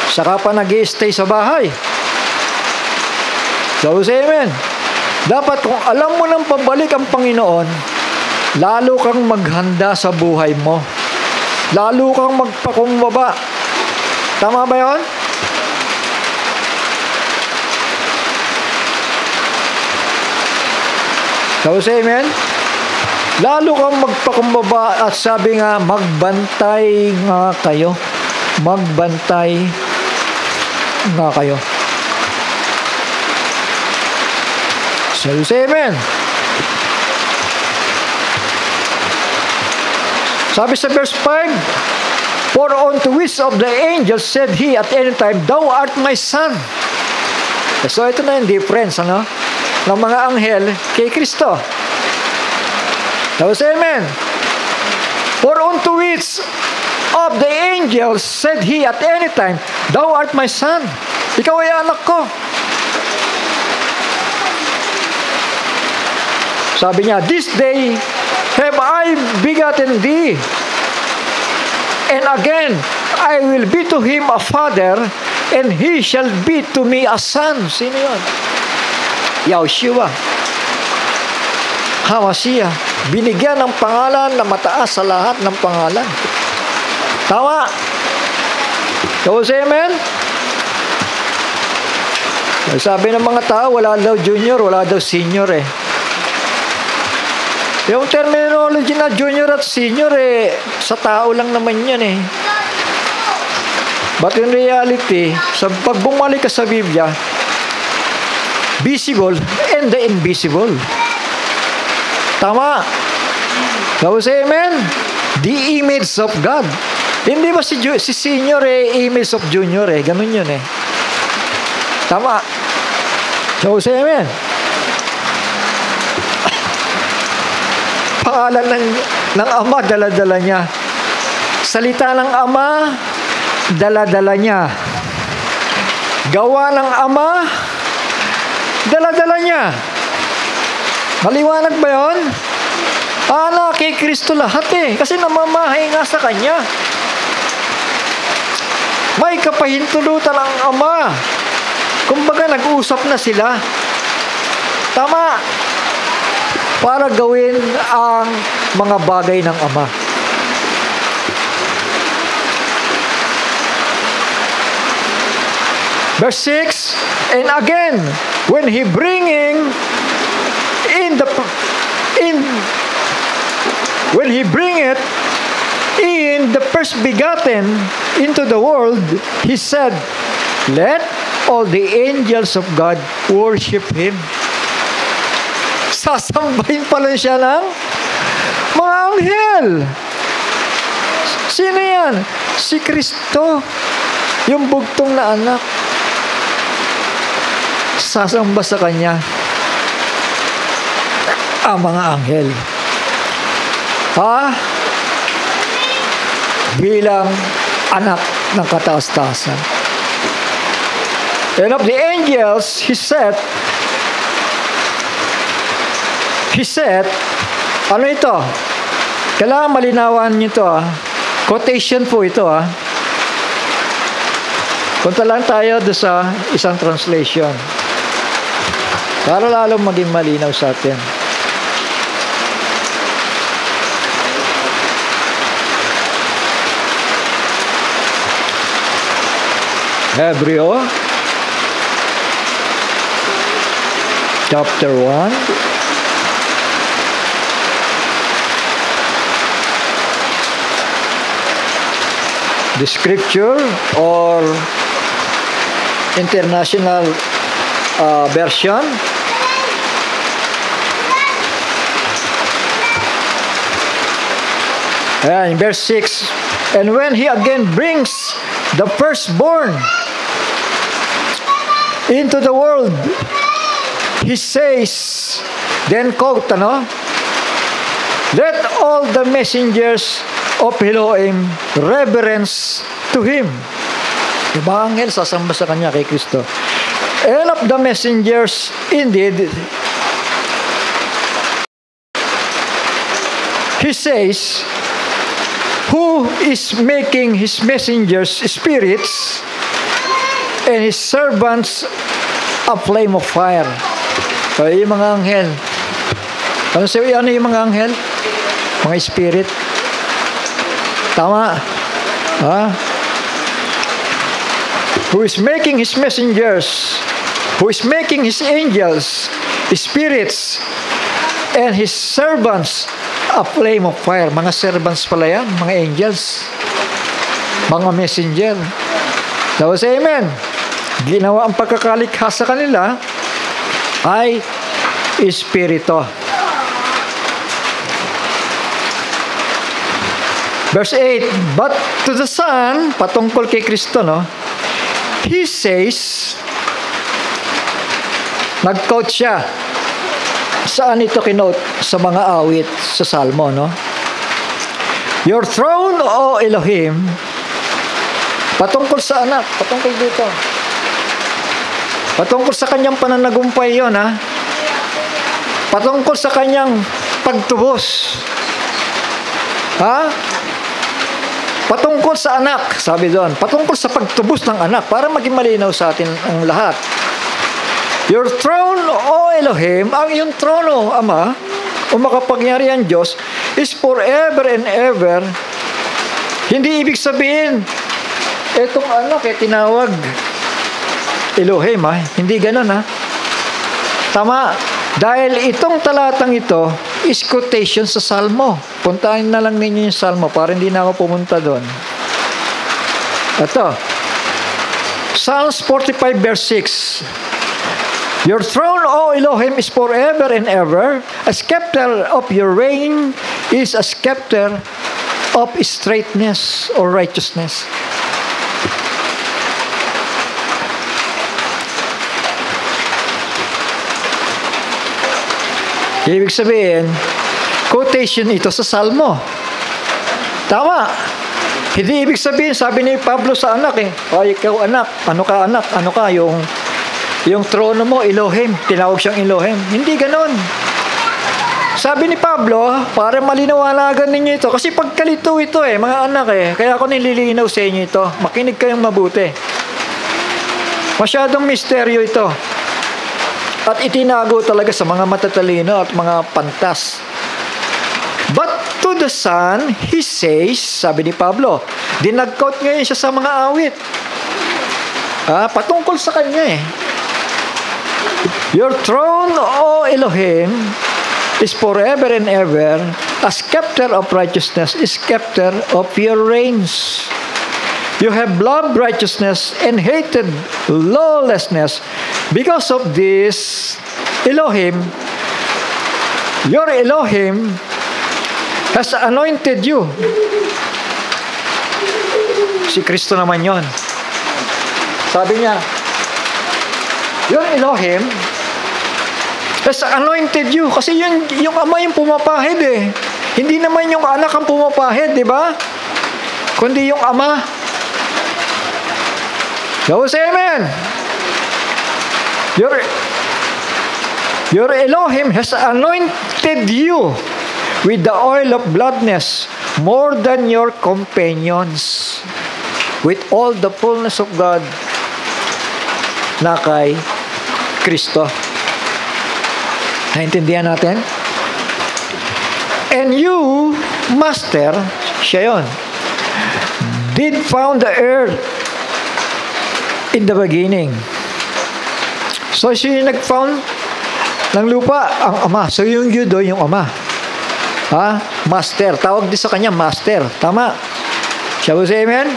saka pa nag-i-stay sa bahay. So, say amen. Dapat kung alam mo nang pabalik ang Panginoon, lalo kang maghanda sa buhay mo. Lalo kang magpakumbaba. Tama ba yun? So, say amen? Lalo kang magpakumbaba at sabi nga, magbantay nga kayo. Magbantay nga kayo. So, say amen? Sabi sa verse 5, for unto which of the angels said he at any time, thou art my son. So, ito na yung difference, ng mga anghel kay Kristo. So, say amen. For unto which of the angels said he at any time, thou art my son. Ikaw ay anak ko. Sabi niya, this day have I begotten thee, and again I will be to him a father, and he shall be to me a son. Sino yun? Yahushua, Hamasiya, binigyan ng pangalan na mataas sa lahat ng pangalan. Tama? So, say amen? Sabi ng mga tao, wala daw junior, wala daw senior Yung terminology na junior at senior sa tao lang naman yan But in reality, sa pag bumalik ka sa Biblia, visible and the invisible. Tama. So say amen? The image of God. Hindi ba si senior image of junior ganun yun Tama. So say amen? Pangalan ng Ama, dala-dala niya. Salita ng Ama, dala-dala niya. Gawa ng Ama, dala-dala niya. Maliwanag ba yun? Anak kay Kristo lahat kasi namamahay nga sa Kanya. May kapahintulutan ang Ama. Kumbaga nag-uusap na sila. Tama. Para gawin ang mga bagay ng Ama. Verse 6, and again, when he bringing when he bringeth in the first begotten into the world, he said, let all the angels of God worship him. Sasambahin pala siya ng mga anghel. Sino yan? Si Kristo, yung bugtong na anak. Sasamba sa Kanya ang mga anghel. Bilang anak ng kataas-taasan. And of the angels, he said, ano ito? Kailangan malinawan nyo ito Quotation po ito Punta lang tayo doon sa isang translation. Para lalong maging malinaw sa atin. Hebreo chapter 1. The scripture or international version. In verse 6, and when he again brings the firstborn into the world, he says, then quote, let all the messengers of Elohim reverence to him. Diba, anghel sasamba sa Kanya kay Kristo. And of the messengers, indeed, he says, who is making his messengers spirits and his servants a flame of fire. So, yung mga anghel. Ano yung mga anghel? Mga spirit. Tama. Who is making his messengers, who is making his angels, spirits, and his servants a flame of fire. Mga servants pala yan, mga angels, mga messenger. So, say amen. Ginawa ang pagkakalikha sa kanila ay espiritu. Verse 8, but to the Son, patungkol kay Kristo, he says, nag-quote siya. Saan ito kinote? Sa mga awit, sa Salmo, Your throne, O Elohim, patungkol sa anak, patungkol dito. Patungkol sa kanyang pananagumpay yun, Patungkol sa kanyang pagtubos. Patungkol sa anak, sabi doon. Patungkol sa pagtubos ng anak para maging malinaw sa atin ang lahat. Your throne, O Elohim, ang iyong trono, Ama, o makapangyarihan Diyos, is forever and ever. Hindi ibig sabihin, etong anak tinawag Elohim, Hindi ganun, Tama. Dahil itong talatang ito is quotation sa Salmo. Puntahan na lang ninyo yung Salmo para hindi na ako pumunta doon. Ito, Psalms 45 verse 6. Your throne, O Elohim, is forever and ever. A scepter of your reign is a scepter of straightness or righteousness. Ibig sabihin, quotation ito sa Salmo. Tama. Hindi ibig sabihin, sabi ni Pablo sa anak "Ay, ikaw anak, ano ka, yung trono mo, Elohim, tinawag siyang Elohim." Hindi ganon. Sabi ni Pablo, para malinawagan ninyo ito, kasi pagkalito ito mga anak kaya ako nililinaw sa inyo ito. Makinig kayong mabuti. Masyadong misteryo ito. At itinago talaga sa mga matatalino at mga pantas. But to the Son, He says, sabi ni Pablo, dinag-quote ngayon siya sa mga awit. Patungkol sa kanya Your throne, O Elohim, is forever and ever. A scepter of righteousness is scepter of your reigns. You have loved righteousness and hated lawlessness. Because of this, Elohim, your Elohim, has anointed you. Si Kristo naman yon. Sabi niya, your Elohim has anointed you. Kasi yung ama yung pumapahid Hindi naman yung anak ang pumapahid, di ba? Kundi yung ama. So, say amen. Your Elohim has anointed you with the oil of gladness more than your companions, with all the fullness of God na kay Kristo. Naintindihan natin? And you, Master, siya yun, did found the earth in the beginning. So, siya yung nag-found ng lupa, ang ama. So, yung Yudo, yung ama. Master. Tawag din sa kanya, Master. Tama. Shall we say amen?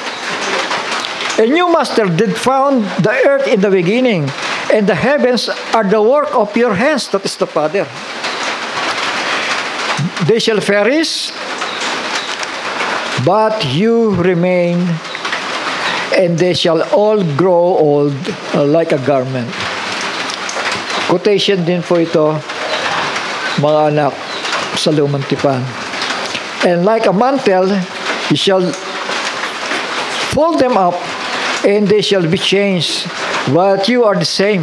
And you, Master, did found the earth in the beginning, and the heavens are the work of your hands. That is the Father. They shall perish, but you remain, and they shall all grow old like a garment. Quotation din po ito, mga anak, sa lumang tipan. And like a mantle, you shall fold them up, and they shall be changed, but you are the same,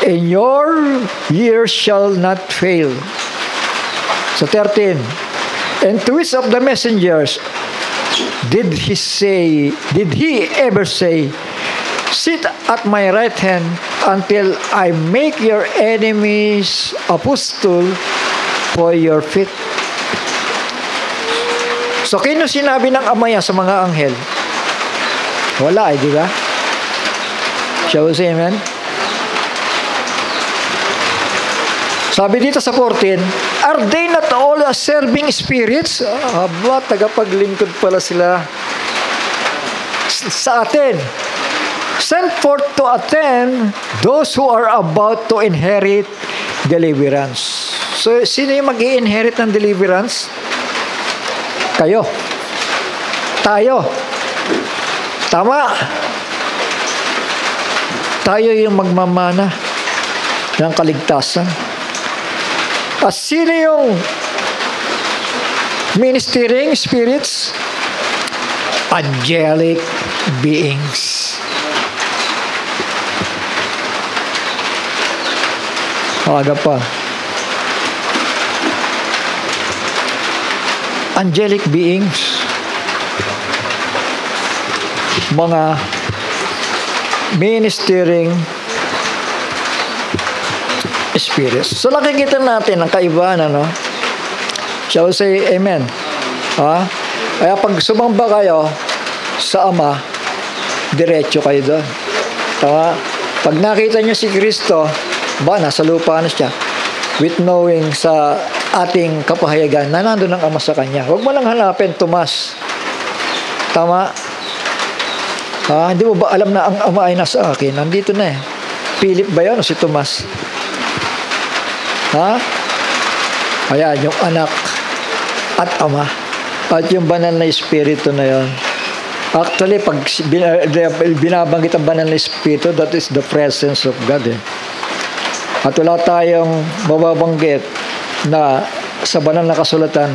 and your years shall not fail. So 13. And to which of the messengers did he ever say, sit at my right hand until I make your enemies a footstool for your feet? So, kino sinabi ng ama yan sa mga anghel? Wala di ba? Shall we say amen? Sabi dito sa 14, are they not all serving spirits? Tagapaglingkod pala sila sa atin. Sent forth to attend those who are about to inherit deliverance. So, sino yung mag-i-inherit ng deliverance? Kayo. Tayo. Tama. Tayo yung magmamana ng kaligtasan. At sino yung ministering spirits? Angelic beings. Aga pa. Angelic beings. Mga ministering spirits. So, nakikita natin ang kaibahan, Shall we say amen? Kaya pag sumamba kayo sa Ama, diretso kayo doon. Pag nakita nyo si Kristo, nasa lupa na siya, with knowing sa ating kapahayagan na nandun ang Ama sa Kanya. Huwag mo lang hanapin, Tomas. Tama? Hindi mo ba alam na ang Ama ay nasa akin? Nandito na eh. Philip ba yan o si Tomas? Ayan, yung anak at Ama. At yung banal na Espiritu na yon. Actually, pag binabanggit ang banal na Espiritu, that is the presence of God eh. At wala tayong mababanggit na sa banal na kasulatan,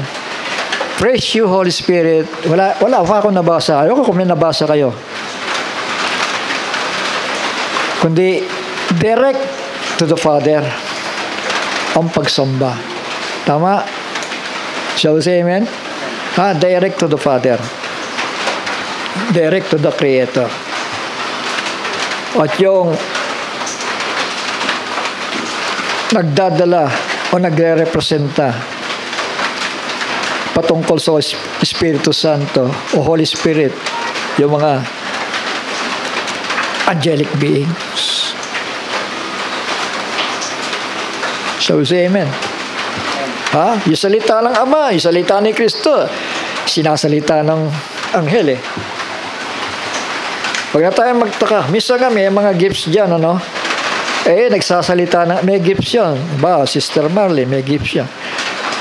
praise you, Holy Spirit. Wala pa akong nabasa. Ayoko kung may nabasa kayo. Kundi, direct to the Father ang pagsamba. Tama? Shall we say amen? Direct to the Father. Direct to the Creator. At yung nagdadala o nagre-representa patungkol sa Espiritu Santo o Holy Spirit, yung mga angelic beings. So, say amen. Yung salita ng Ama, yung salita ni Kristo, sinasalita ng anghel eh. Pag na tayo magtaka, minsan nga may mga gifts dyan, nagsasalita na, may gifts yan. Sister Marley, may gifts yan.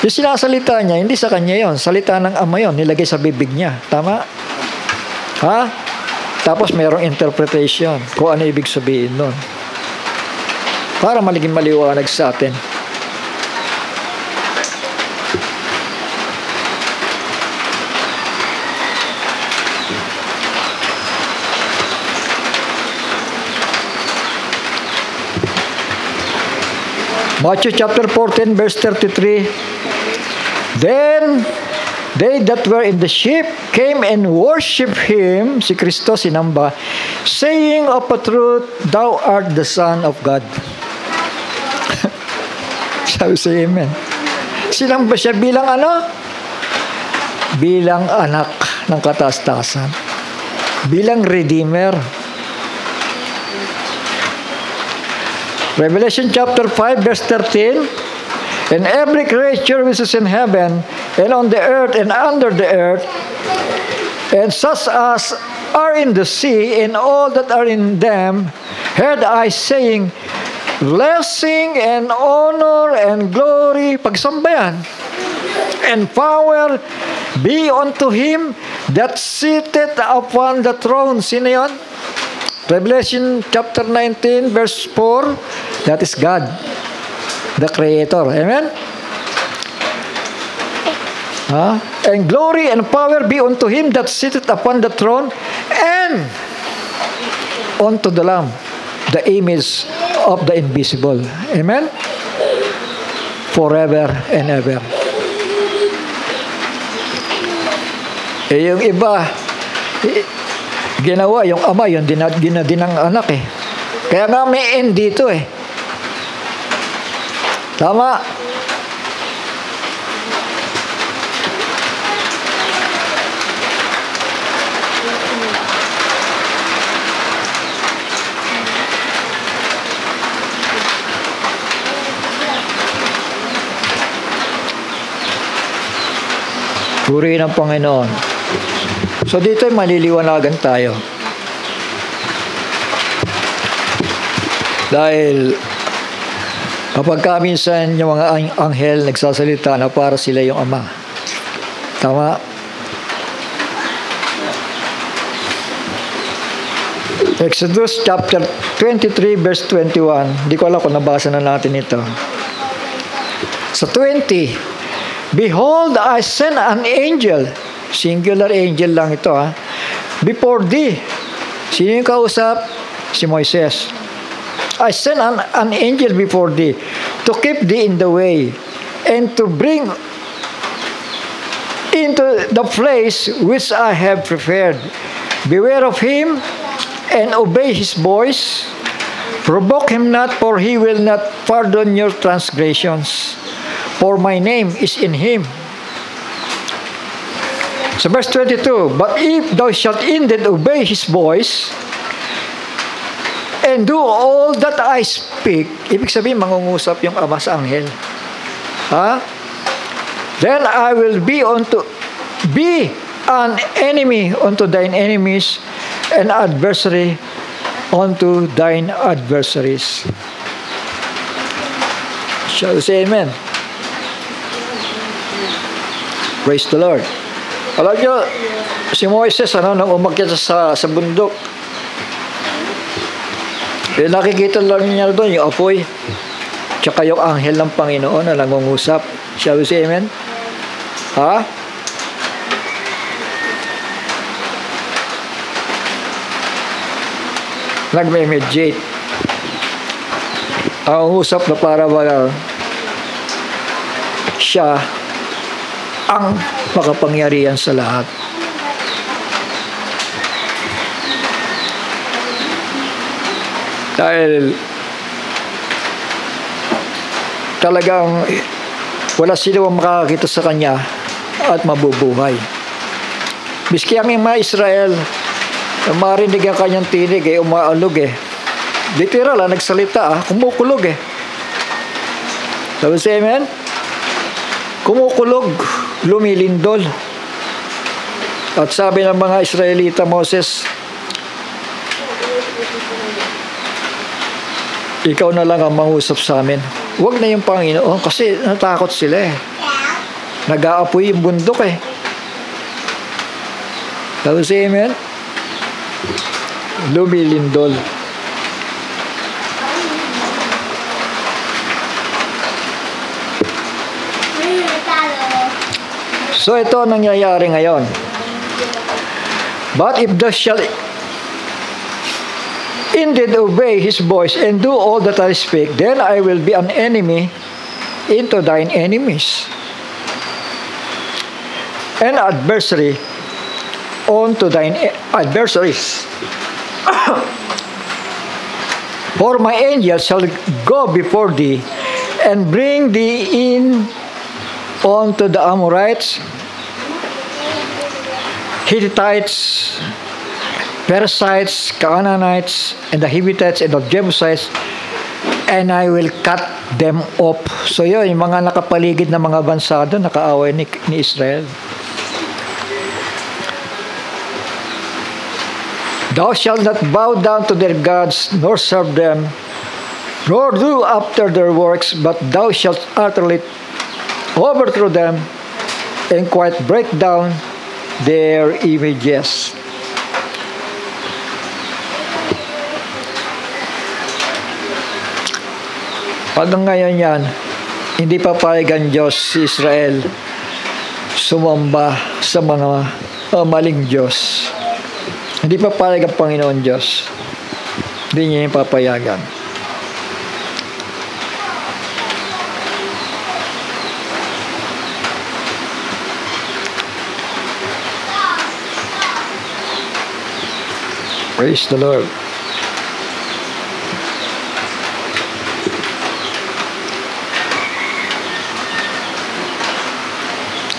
Yung sinasalita niya, hindi sa kanya yon, salita ng Ama yon, nilagay sa bibig niya. Tama? Tapos mayroong interpretation kung ano ibig sabihin nun. Para maliging maliwanag sa atin. Matthew chapter 14 verse 33. Then they that were in the ship came and worshipped him, si Kristo sinamba, saying of a truth, thou art the Son of God. Sabi say amen. Sinamba siya bilang ano? Bilang anak ng kataas-taasan. Bilang Redeemer. Revelation chapter 5 verse 13. And every creature which is in heaven and on the earth and under the earth, and such as are in the sea and all that are in them, heard I saying, blessing and honor and glory, pagsambayan, and power be unto him that sitteth upon the throne. Sino yun? Revelation chapter 19 verse 4, that is God, the Creator. Amen? And glory and power be unto him that sitteth upon the throne and unto the Lamb, the image of the invisible. Amen? Forever and ever. Yung iba, ginawa yung Ama, yung dinadinang anak eh. Kaya nga may end dito eh. Tama? Purihin ang Panginoon. So dito ay maliliwanagan tayo. Dahil kapag minsan yung mga anghel nagsasalita na para sila yung Ama. Tama? Exodus chapter 23 verse 21. Hindi ko alam kung nabasa na natin ito. Sa 20, behold, I send an angel. Singular angel lang ito before thee. Sino yung kausap? Si Moises. I send an angel before thee to keep thee in the way and to bring into the place which I have prepared. Beware of him and obey his voice. Provoke him not, for he will not pardon your transgressions. For my name is in him. So verse 22, but if thou shalt indeed obey his voice and do all that I speak, ibig sabihin mangungusap yung Ama sa anghel. Then I will be an enemy unto thine enemies, an adversary unto thine adversaries. Shall we say amen? Praise the Lord. Alam nyo, si Moises, nung umakyat sa bundok, nakikita lang niya doon yung apoy, tsaka yung anghel ng Panginoon na nangungusap. Shall we say amen? Ha? Nagme-mediate. Ang usap na para ba siya ang makapangyarihan sa lahat. Dahil talagang wala sino ang makakakita sa kanya at mabubuhay. Miski ang mga Israel, marinig ang kanyang tinig, umaalog literal, nagsalita, kumukulog Sabi sa amen? Kumukulog, lumilindol. At sabi ng mga Israelita, Moses, ikaw na lang ang mangusap sa amin. Huwag na yung Panginoon kasi natakot sila Nag-aapoy yung bundok Sabi sa amen? Lumilindol. So ito ang nangyayari ngayon. But if thou shalt indeed obey his voice and do all that I speak, then I will be an enemy into thine enemies, an adversary unto thine adversaries. For my angel shall go before thee and bring thee in unto the Amorites, Hittites, Perizzites, Canaanites, and the Hittites, and the Jebusites, and I will cut them off. So yun, yung mga nakapaligid na mga bansa doon, nakaaway ni Israel. Thou shalt not bow down to their gods, nor serve them, nor do after their works, but thou shalt utterly overthrow them and quite break down their images. Hanggang ngayon yan, hindi papayag ang Diyos si Israel sumamba sa mga maling Diyos. Hindi papayag ang Panginoon Diyos. Hindi niya yung papayagan. Praise the Lord.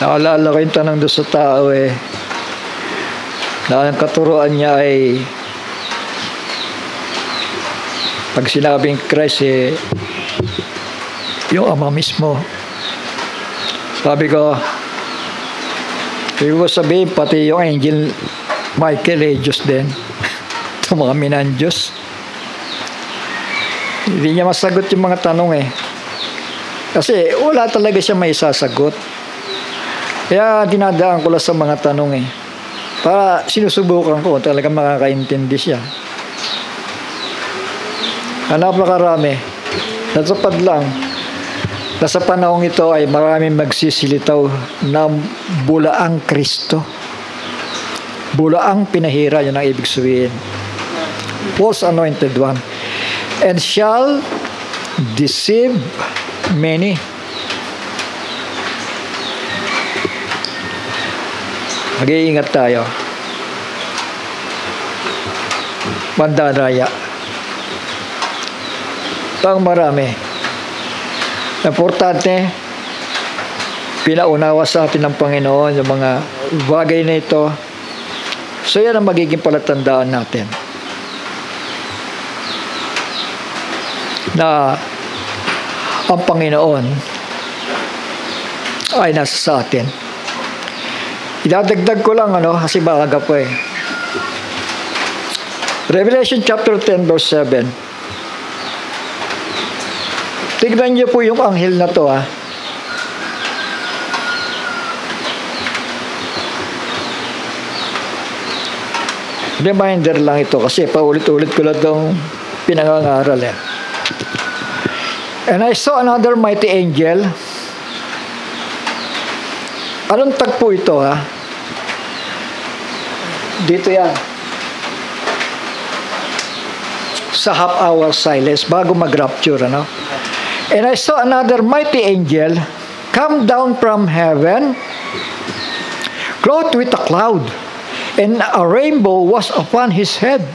Naalala ko yung tanong doon sa tao na ang katuruan niya ay pag sinabing Christ yung Ama mismo. Sabi ko, ibig ko sabihin pati yung angel Michael Diyos din. Ito mga minan Diyos. Hindi niya masagot yung mga tanong kasi wala talaga siya may sasagot. Kaya dinadaan ko lang sa mga tanong para sinusubukan ko talagang makakaintindi siya. Napakarami. Natupad lang. Nasa panahong ito ay maraming magsisilitaw na bulaang Kristo. Bulaang pinahira, yun ang ibig sabihin. False anointed one. And shall deceive many. Mag-iingat tayo. Pandaraya. Pang marami. Importante, pinaunawa sa atin ng Panginoon yung mga bagay na ito. So yan ang magiging palatandaan natin. Na ang Panginoon ay nasa sa atin. Idadagdag ko lang kasi maaga po Revelation chapter 10 verse 7. Tignan niyo po yung anghel na to, ha. Reminder lang ito kasi paulit-ulit ko lang itong pinangangaral, eh. And I saw another mighty angel. Anong tagpo ito, ha? Dito yan. Sa half-hour silence bago mag-rapture, ano? And I saw another mighty angel come down from heaven, clothed with a cloud, and a rainbow was upon his head,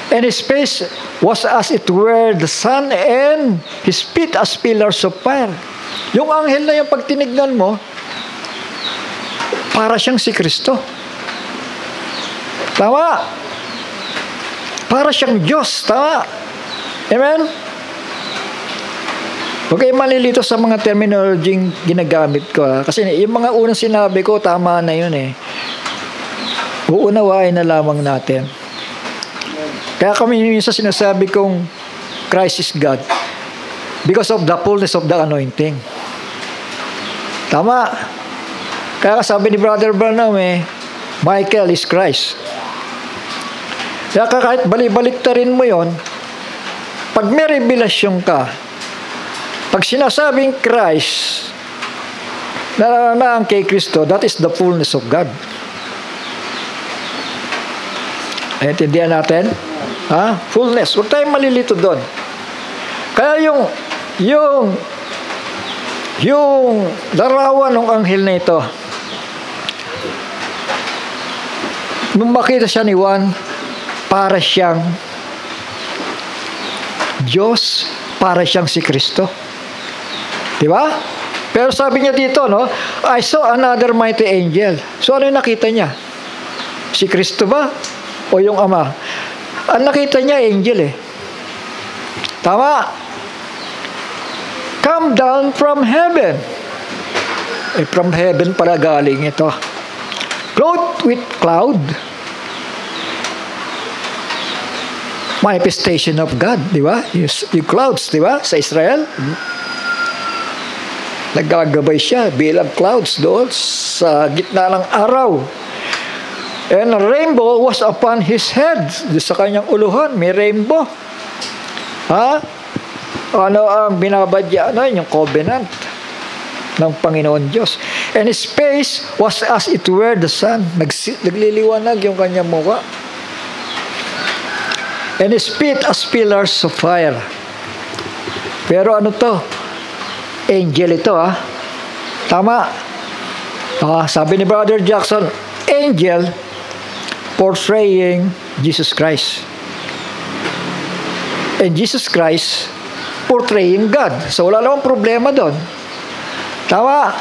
and his face was as it were the sun, and his feet as pillars of fire. Yung anghel na yung pag tinignan mo, para siyang si Kristo. Tama? Para siyang Diyos. Tama? Amen? Huwag kayo malilito sa mga terminology ginagamit ko, ha? Kasi yung mga unang sinabi ko, tama na yun, eh. Uunawain na lamang natin. Kaya kami minsan sinasabi kong Christ is God because of the fullness of the anointing. Tama. Kaya sabi ni Brother Branham, Michael is Christ. Kaya kahit balik-baliktarin mo yon, pag may revelasyon ka, pag sinasabing Christ na ang kay Kristo, that is the fullness of God. Intindihan natin? Ha? Fullness. Huwag tayong malilito doon. Kaya yung larawan ng anghel na ito, nung makita siya ni Juan, para siyang Diyos, para siyang si Kristo. Di ba? Pero sabi niya dito, no? I saw another mighty angel. So ano yung nakita niya? Si Kristo ba? O yung Ama? Ang nakita niya, angel, eh. Tama? Come down from heaven. From heaven pala galing ito. Clothed with cloud. Manifestation of God, di ba? Yung clouds, di ba? Sa Israel. Naggagabay siya bilang clouds doon sa gitna ng araw. And a rainbow was upon his head. Sa kanyang uluhan, may rainbow. Ha? Ano ang binabadya? Ano? Yung covenant ng Panginoon Diyos. And his face was as it were the sun. Nagliliwanag yung kanyang mukha. And his feet as pillars of fire. Pero ano to? Angel ito, ha? Tama. Sabi ni Brother Jackson, angel portraying Jesus Christ. And Jesus Christ portraying God. So wala namang problema doon. Tama.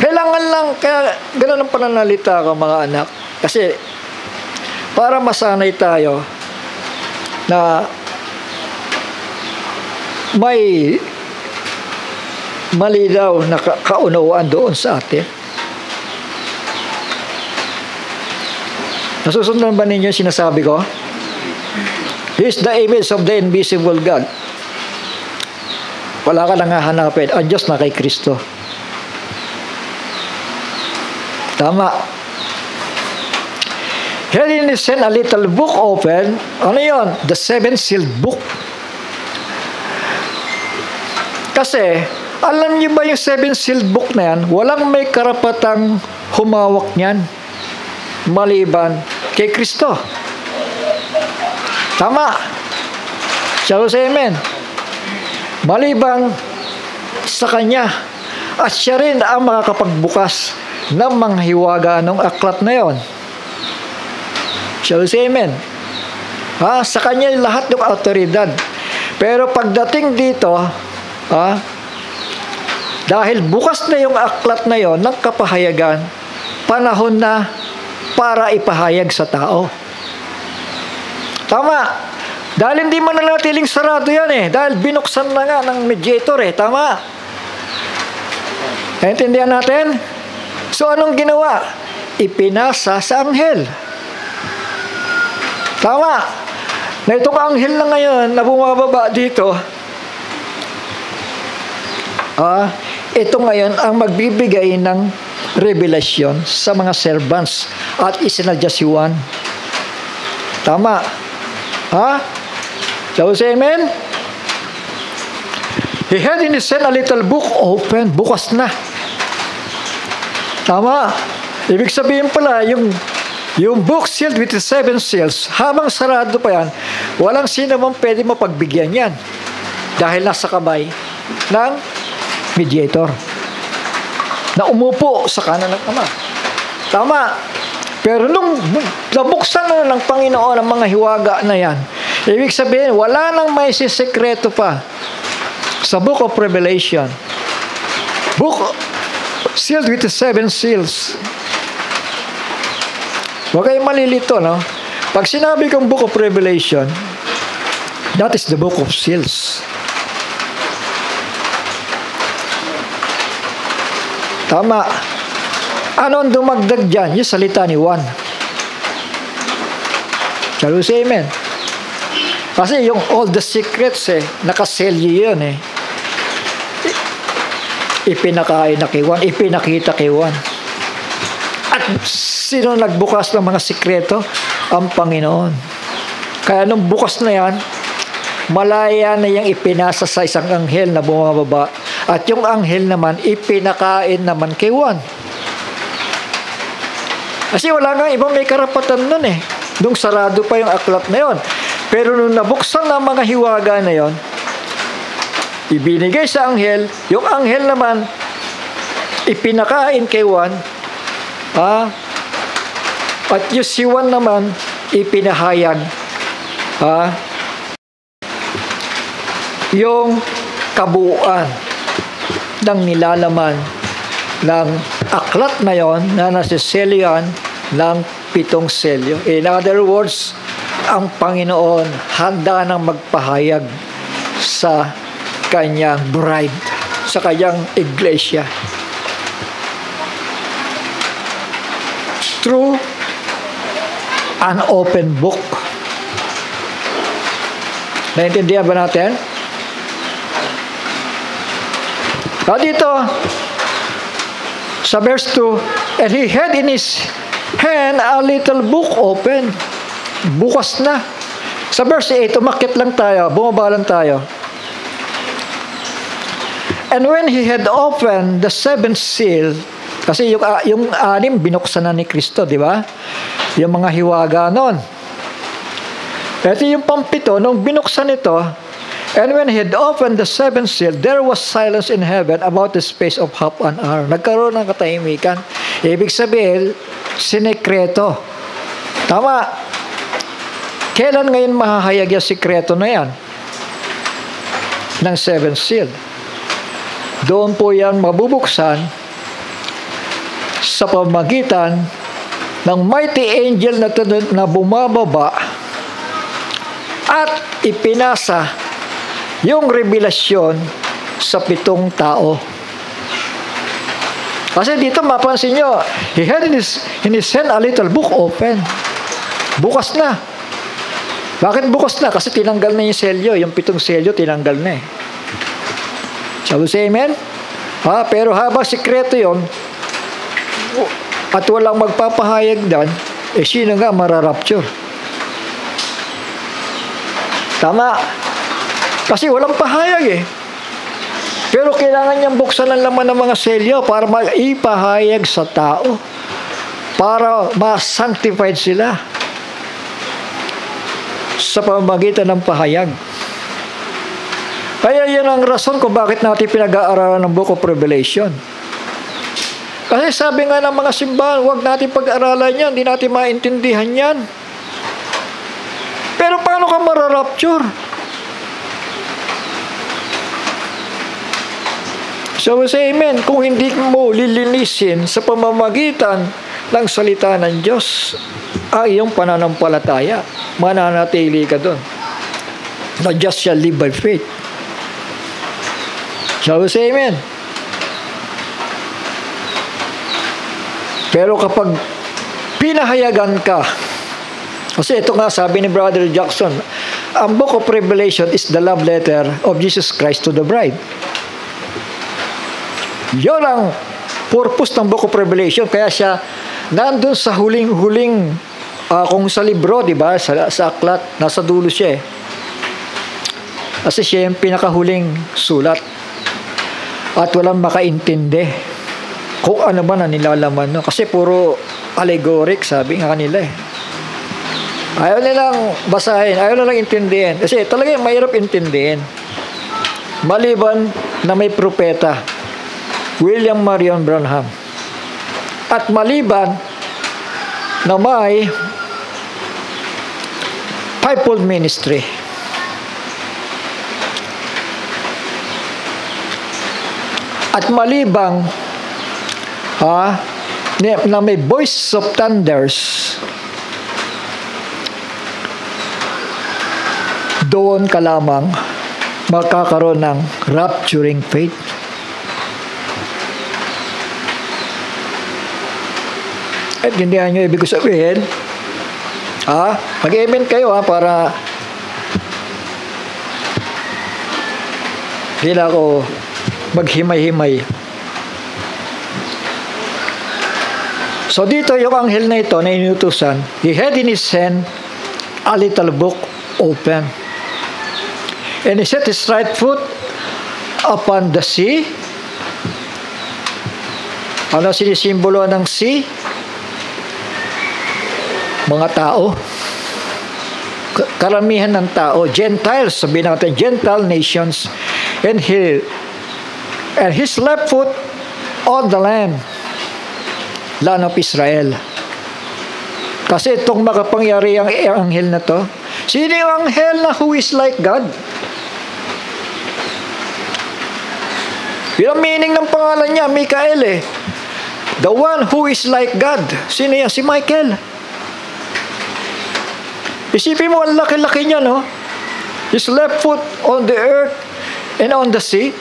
Kailangan lang, kaya ganun ang pananalita ko, mga anak. Kasi para masanay tayo na may malinaw na kaunawaan doon sa atin. Nasusundan ba ninyo sinasabi ko? He is the image of the invisible God. Wala ka nang hahanapin. Ang Diyos na kay Kristo. Tama. Here he sent a little book open. Ano yun? The seven sealed book. Kasi, alam niyo ba yung seven sealed book na yan? Walang may karapatang humawak niyan maliban kay Kristo. Tama. Shall we say amen? Maliban sa Kanya. At siya rin ang makakapagbukas ng mga hiwaga ng aklat na yon. Shall we say amen? Sa Kanya yung lahat ng autoridad. Pero pagdating dito, dahil bukas na yung aklat na yon ng kapahayagan, panahon na para ipahayag sa tao. Tama. Dahil hindi man nanatiling sarado yan, dahil binuksan na nga ng mediator, tama. Naintindihan natin? So anong ginawa? Ipinasa sa anghel. Tama. na itong anghel na ngayon na bumababa dito, ito ngayon ang magbibigay ng revelasyon sa mga servants at isinadya si Juan. Tama. So say amen? He had in his hand a little book open. Bukas na. Tama. Ibig sabihin pala, yung book sealed with the 7 seals, habang sarado pa yan, walang sino mang pwede mapagbigyan yan. Dahil nasa kamay ng mediator na umupo sa kanan ng Ama. Tama. Pero nung nabuksan na ng Panginoon ang mga hiwaga na yan, ibig sabihin, wala nang may sisekreto pa sa Book of Revelation. Book sealed with the 7 seals. Huwag kayong malilito, no? Pag sinabi kong Book of Revelation, that is the Book of Seals. Tama. Ano ang dumagdag dyan? Yung salita ni Juan. Shall we say amen? Kasi yung all the secrets, nakaselyo yun, ipinakain na kay Juan, ipinakita kay Juan. At sino nagbukas ng mga sikreto? Ang Panginoon. Kaya nung bukas na yan, malaya na yung ipinasa sa isang anghel na bumababa. At yung anghel naman, ipinakain naman kay Juan. Kasi wala nga ibang may karapatan nun Nung sarado pa yung aklat na yon. Pero nung nabuksan ng mga hiwaga na yon, ibinigay sa anghel, yung anghel naman, ipinakain kay Juan, at yung si Juan naman, ipinahayag, yung kabuuan ng nilalaman ng aklat na yon na nasiselyohan ng 7 selyo. In other words, ang Panginoon handa nang magpahayag sa kanyang bride, sa kanyang iglesia. Through an open book. Naintindihan ba natin? Dito, sa verse 2, and he had in his hand a little book open. Bukas na. Sa verse 8, umakyat lang tayo, bumaba lang tayo. And when he had opened the 7th seal, kasi yung 6 binuksan na ni Kristo, di ba? Yung mga hiwaga nun. Ito yung pang-7, nung binuksan ito, and when he had opened the 7th seal, there was silence in heaven about the space of half an hour. Nagkaroon ng katahimikan. Ibig sabihin, sinekreto. Tama. Kailan ngayon mahahayag yung sikreto na yan? Ng 7th seal. Doon po yan mabubuksan sa pamagitan ng mighty angel na bumababa at ipinasa yung revelasyon sa 7 tao. Kasi dito mapansin nyo, he had in his hand a little book open. Bukas na. Bakit bukas na? Kasi tinanggal na yung selyo. Yung 7 selyo, tinanggal na Shall we say amen? Pero habang sikreto yon at walang magpapahayag dan, sino nga mararapture? Tama. Kasi walang pahayag Pero kailangan niyang buksan ang laman ng mga selyo para maipahayag sa tao. Para ma-sanctified sila sa pamamagitan ng pahayag. Kaya yan ang rason kung bakit natin pinag-aaralan ng Book of Revelation. Kasi sabi nga ng mga simbahan, huwag natin pag-aralan yan, hindi natin maintindihan yan. Pero paano ka mararapture? So we say amen, kung hindi mo lilinisin sa pamamagitan ng salita ng Diyos, ay iyong pananampalataya, mananatili ka doon. The just shall live by faith. Shall we say amen? Pero kapag pinahayagan ka, kasi ito nga sabi ni Brother Jackson, Ang book of Revelation is the love letter of Jesus Christ to the bride. Yun ang purpose ng book of Revelation. Kaya siya nandun sa huling-huling kung sa libro, di ba? Sa aklat, nasa dulo siya eh. Kasi siya yung pinakahuling sulat. At walang makaintindi kung ano ba na nilalaman. No? Kasi puro allegoric, sabi nga kanila eh. Ayaw nilang basahin, ayaw nilang intindihin. Kasi talaga mahirap intindihin. Maliban na may propeta, William Marion Branham. At maliban na may fivefold ministry. At malibang na may voice of thunders, doon ka lamang magkakaroon ng rapturing faith. At hindi nyo ibig sabihin, mag-amen kayo para hindi na ako maghimay-himay. So dito yung anghel na ito na inutusan, he had in his hand a little book open. And he set his right foot upon the sea. Ano sinisimbolo ng sea? Mga tao. Karamihan ng tao. Gentiles, sabihin natin, Gentile nations. And his left foot on the land of Israel. Kasi itong makapangyarihang anghel na to, sino yung anghel na who is like God? Yun ang meaning ng pangalan niya, Michael eh. The one who is like God. Sino yan? Si Michael. Isipin mo, ang laki-laki niya, no? His left foot on the earth and on the sea.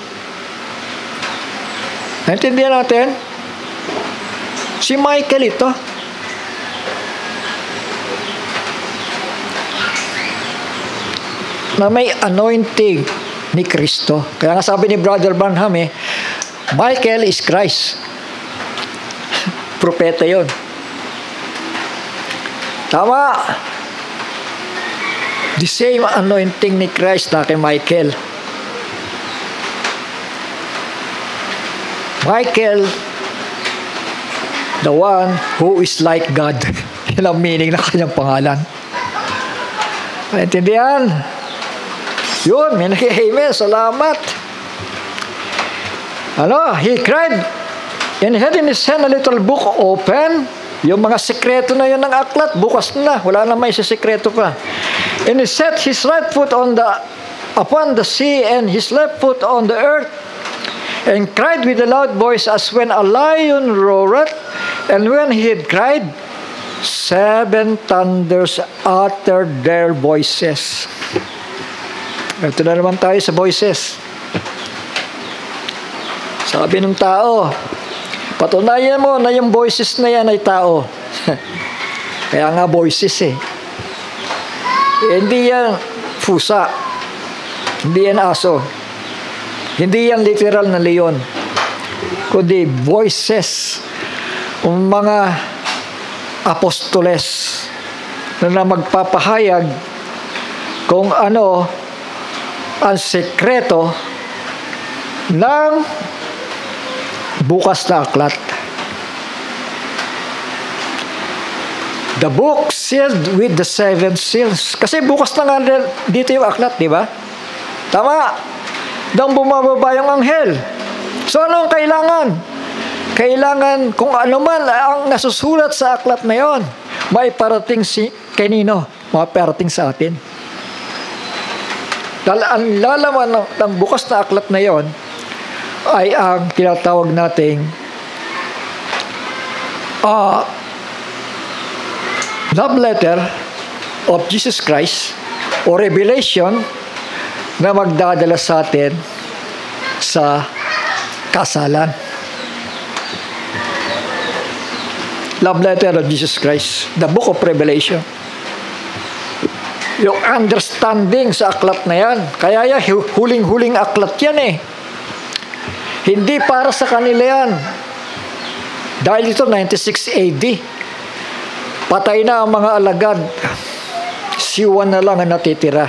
Naintindihan natin? Si Michael ito. Na may anointing ni Kristo. Kaya nga sabi ni Brother Branham Michael is Christ. Propeta yon. Tama. The same anointing ni Christ na kay Michael. Michael, the one who is like God. Yan ang meaning ng kanyang pangalan. Naintindihan? Yun, may nag-amen. Salamat. He cried, and had in his hand a little book open. Yung mga sekreto na yun ng aklat, bukas na. Wala na may sekreto pa. And he set his right foot upon the sea, and his left foot on the earth, and cried with a loud voice as when a lion roareth. And when he had cried, 7 thunders uttered their voices. Ito na naman tayo sa voices. Sabi ng tao, patunayan mo na yung voices na yan ay tao. Kaya nga voices hindi yan pusa. Hindi yan aso. Hindi yan literal na leon. Kundi voices. Ang mga apostoles na magpapahayag kung ano ang sekreto ng bukas na aklat. The book sealed with the 7 seals. Kasi bukas na nga dito yung aklat, di ba? Tama. Nang bumababa yung anghel. So anong kailangan? Kailangan kung ano man ang nasusulat sa aklat na yon, may parating kanino? Maparating sa atin. Ang lalaman ng bukas na aklat na yon ay ang tinatawag nating love letter of Jesus Christ o revelation na magdadala sa atin sa kasalan. Love letter of Jesus Christ, the book of Revelation. yung understanding sa aklat na yan. Kaya yan, huling-huling aklat yan eh. Hindi para sa kanila yan. Dahil ito, 96 AD. Patay na ang mga alagad. Si Juan na lang ang natitira.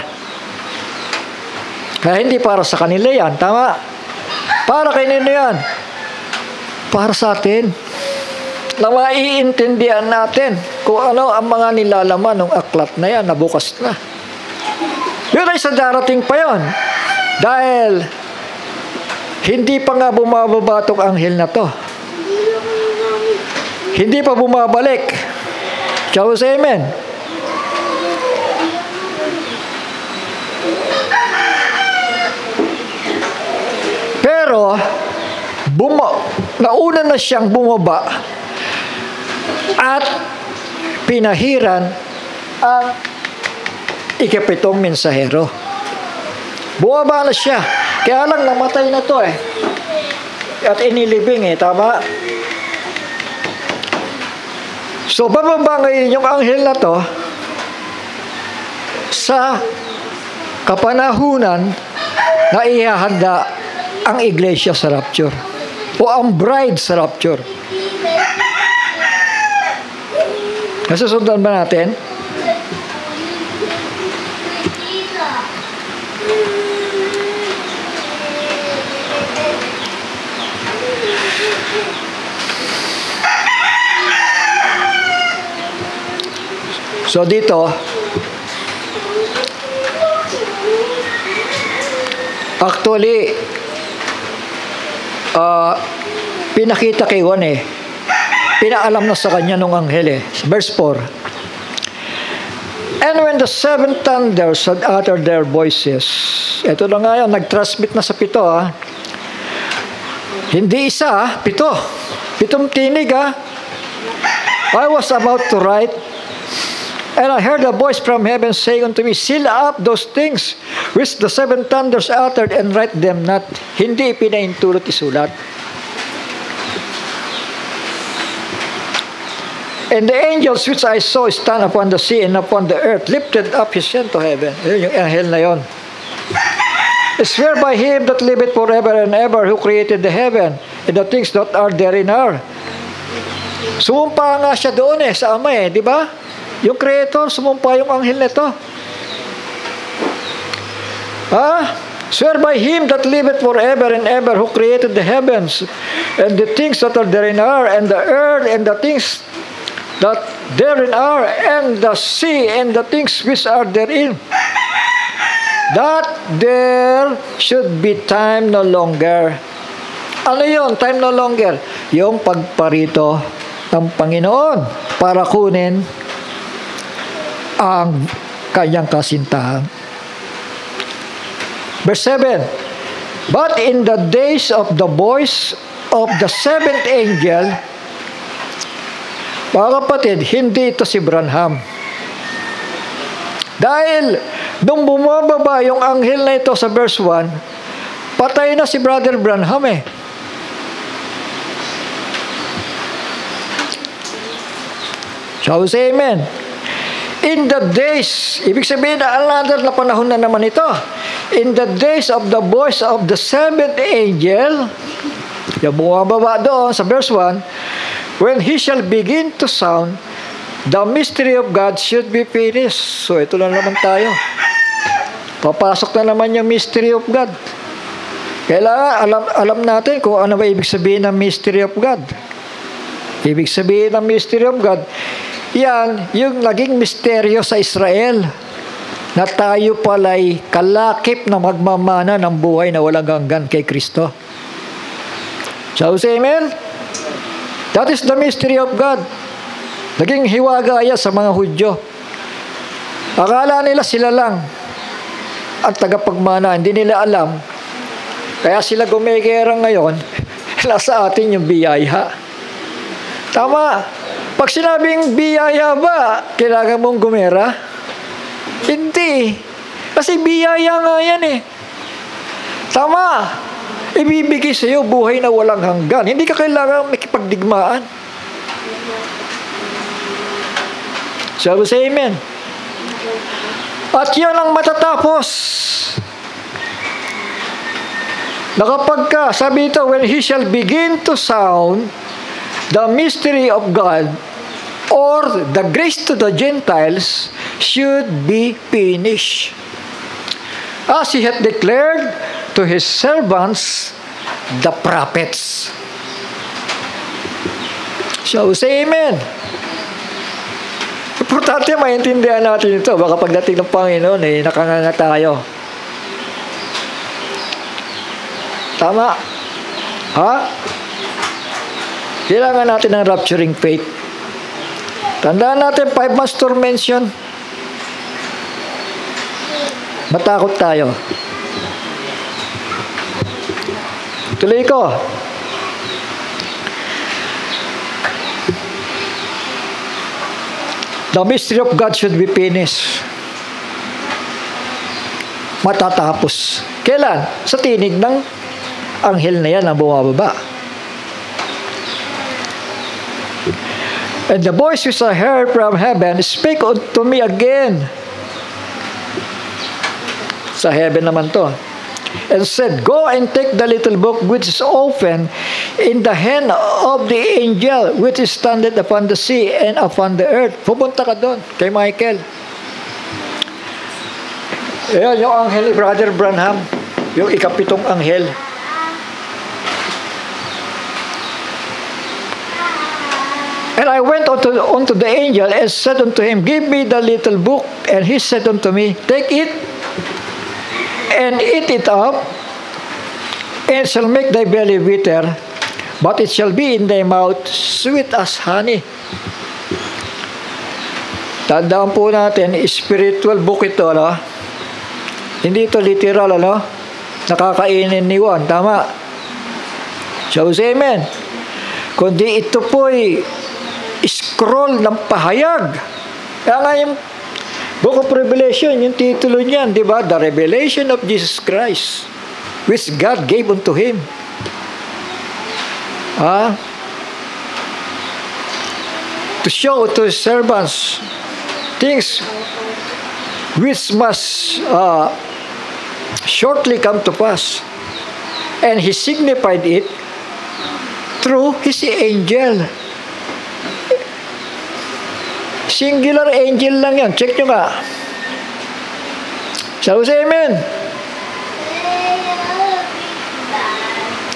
Kaya hindi para sa kanila yan. Tama? Para kay nino yan? Para sa atin. Na maiintindihan natin kung ano ang mga nilalaman ng aklat na yan na bukas na. Yun ay sa darating pa yun. Dahil hindi pa nga bumababa itong anghel na to. Hindi pa bumabalik. Shall we say amen? Pero, nauna na siyang bumaba at pinahiran ang ikapitong mensahero. Bumaba na siya. Kaya lang namatay na to eh. At inilibing eh, tama? So, bababa ngayon yung anghel na to sa kapanahunan na ihahanda ang iglesia sa rapture o ang bride sa rapture. Nasusundan ba natin? So dito, actually, pinakita kay Juan eh. Pinaalam na sa kanya nung anghel eh. Verse 4. And when the seven thunders had uttered their voices, ito na nga yan, nag-transmit na sa pito ah. Hindi isa, pito. Pitong tinig ah. I was about to write, and I heard a voice from heaven saying unto me, seal up those things which the seven thunders uttered and write them not. Hindi pinaintulot isulat. And the angels which I saw stand upon the sea and upon the earth lifted up his hand to heaven. Yung anghel na yon. I swear by him that liveth forever and ever, who created the heaven and the things that are therein are. Sumumpa nga siya doon eh, sa Ama eh, di ba? Yung Creator, sumumpa yung anghel nito. Swear by him that liveth forever and ever, who created the heavens and the things that are therein are, and the earth and the things that therein are, and the sea and the things which are therein, that there should be time no longer. Ano yun? Time no longer. Yung pagparito ng Panginoon para kunin ang kanyang kasintahan. Verse 7. But in the days of the voice of the seventh angel, mga kapatid, hindi ito si Branham. Dahil nung bumababa yung anghel na ito sa verse 1, patay na si Brother Branham eh. Shall we say amen? In the days, ibig sabihin na another na panahon na naman ito. In the days of the voice of the seventh angel, yung bumababa doon sa verse 1, when he shall begin to sound, the mystery of God should be finished. So ito na naman tayo. Papasok na naman yung mystery of God. Kailangan alam natin kung ano ba ibig sabihin ng mystery of God. Ibig sabihin ng mystery of God, yan yung naging misteryo sa Israel, na tayo pala'y kalakip na magmamana ng buhay na walang hanggan kay Kristo. Shall we say amen? That is the mystery of God. Naging hiwagaya sa mga Hudyo. Akala nila sila lang ang tagapagmana. Hindi nila alam. Kaya sila gumigera ngayon. Nasa atin yung biyaya. Tama. Pag sinabing biyaya ba, kailangan mong gumera? Hindi. Kasi biyaya nga yan eh. Tama. Ibibigay sa iyo buhay na walang hanggan. Hindi ka kailangan makipagdigmaan. Shall we say amen? At yun ang matatapos. Na kapag ka, sabi ito, when he shall begin to sound the mystery of God, or the grace to the Gentiles, should be finished. As he hath declared to his servants, the prophets. So, say amen. Importante maintindihan natin ito. Baka pagdating ng Panginoon, nakanganga tayo. Tama? Ha? Kailangan natin ng rapturing faith. Tandaan natin, 5 months tormention. Matakot tayo. Tuloy ko. The mystery of God should be finished. Matatapos. Kailan? Sa tinig ng anghel na yan ang bumababa. And the voice which I heard from heaven spake unto me again. Sa heaven naman to. And said, go and take the little book which is open in the hand of the angel which is standeth upon the sea and upon the earth. Pupunta ka doon kay Michael. Ayan, yung anghel ni Brother Branham. Yung ikapitong anghel. And I went unto the angel and said unto him, give me the little book. And he said unto me, take it and eat it up, and it shall make thy belly bitter, but it shall be in thy mouth sweet as honey. Tandaan po natin, spiritual book ito, no? Hindi ito literal, no? Nakakainin ni Juan, tama? So, say amen. Kundi ito po'y scroll ng pahayag. Kaya nga yung Book of Revelation, yung titulo niyan, di ba? The Revelation of Jesus Christ, which God gave unto Him. To show to His servants things which must shortly come to pass. And He signified it through His angel. Singular angel lang yan. Check nyo nga. Shall we say amen?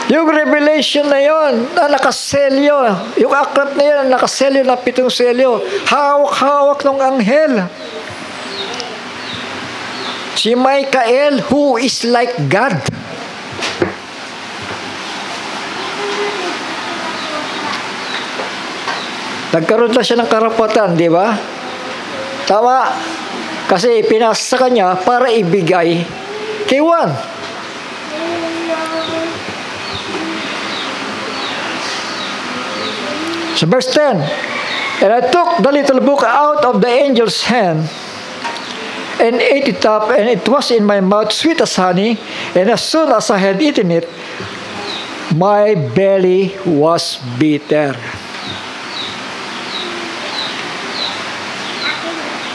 Yung revelation na yon, na nakaselyo, yung aklat na yan, nakaselyo na 7 selyo, hawak-hawak ng anghel. Si Michael, who is like God. Nagkaroon na siya ng karapatan, di ba? Tama. Kasi pinasa sa kanya para ibigay kay Juan. So verse 10, and I took the little book out of the angel's hand and ate it up, and it was in my mouth sweet as honey, and as soon as I had eaten it, my belly was bitter.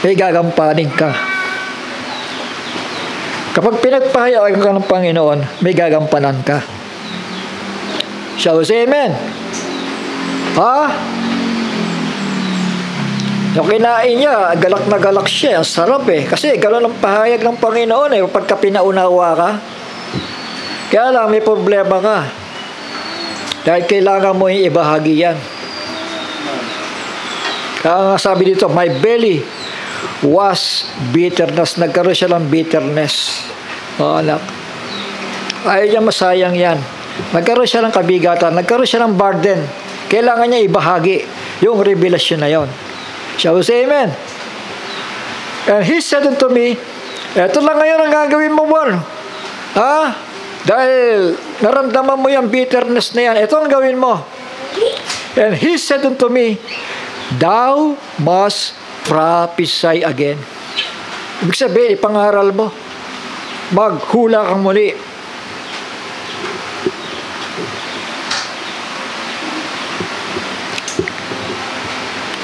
May gagampanin ka. Kapag pinagpahayag ka ng Panginoon, may gagampanan ka. Shall we say amen? Yung kinain niya, galak na galak siya. Ang sarap eh. Kasi gano'n ang pahayag ng Panginoon eh. Pagka pinaunawa ka. Kaya lang, may problema ka. Dahil kailangan mo yung ibahagi yan. Kaya nga sabi dito, my belly was bitterness. Nagkaroon siya ng bitterness. Anak. Ayaw niya masayang yan. Nagkaroon siya ng kabigatan. Nagkaroon siya ng burden. Kailangan niya ibahagi yung revelasyon na yon. Shall we say amen? And he said unto me, eto lang ngayon ang gagawin mo, Juan. Dahil naramdaman mo yung bitterness na yan, ito ang gawin mo. And he said unto me, thou must prophesy again. Ibig sabihin, ipangaral mo. Maghula kang muli.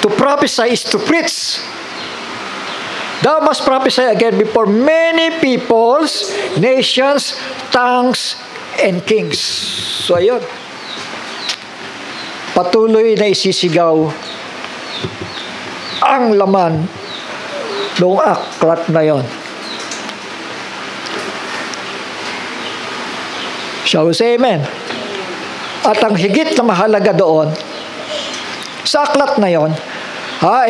To prophesy is to preach. Thou must prophesy again before many peoples, nations, tongues, and kings. So, ayun. Patuloy na isisigaw ang laman noong aklat na yon. Shall we say amen? At ang higit na mahalaga doon, sa aklat na yon,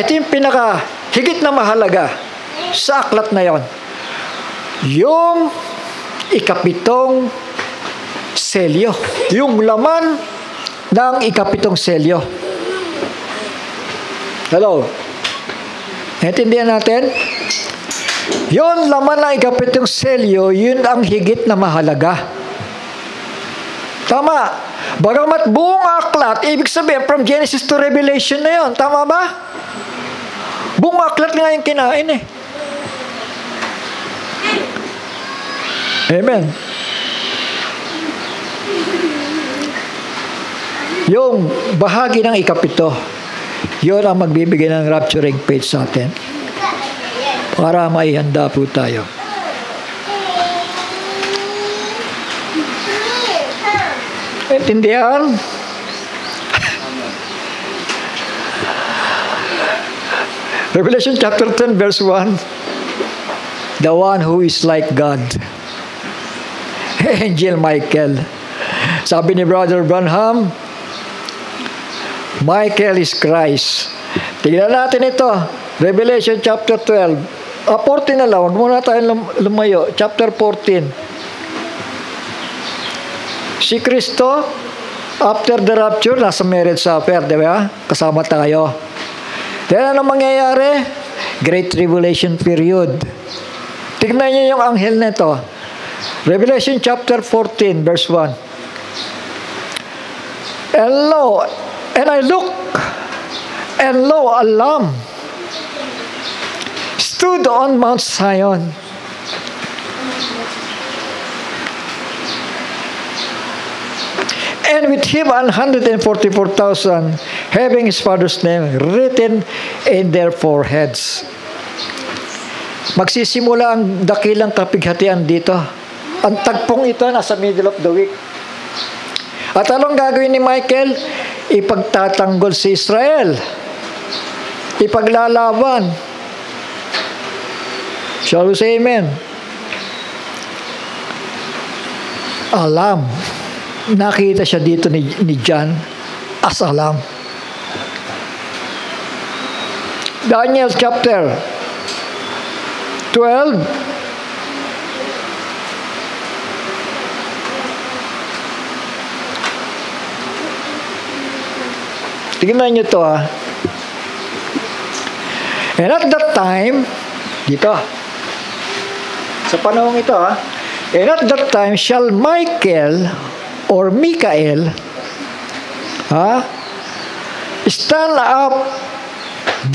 ito yung pinaka higit na mahalaga sa aklat na yon, yung ikapitong selyo. Yung laman ng ikapitong selyo. Hello? Naintindihan natin? Yung laman ng ikapitong selyo, yun ang higit na mahalaga. Tama. Bagamat buong aklat, ibig sabihin, from Genesis to Revelation na yun. Tama ba? Buong aklat nga yung kinain eh. Amen. Yung bahagi ng ikapito, yun ang magbibigay ng rapturing faith sa atin. Para maihanda po tayo. Intindihan? Revelation chapter 10 verse 1. The one who is like God. Angel Michael. Sabi ni Brother Branham, Michael is Christ. Tingnan natin ito. Revelation chapter 12. 14 na lang. Huwag muna tayong lumayo. Chapter 14. Si Kristo, after the rapture, nasa marriage supper, di ba? Kasama tayo. Then, ano mangyayari? Great Tribulation period. Tignan niyo yung anghel nito. Revelation chapter 14, verse 1. And lo, and I look, and lo, a lamb stood on Mount Zion. And with him 144,000, having his father's name written in their foreheads. Magsisimula ang dakilang kapighatian dito. Ang tagpong ito nasa middle of the week. At anong gagawin ni Michael? Ipagtatanggol si Israel. Ipaglalaban. Shall we say amen? Alam. Nakita siya dito ni John as alam. Daniel chapter 12. Tingnan niyo to And at that time, dito, sa panahon ito and at that time shall Michael or Mikael, stand up,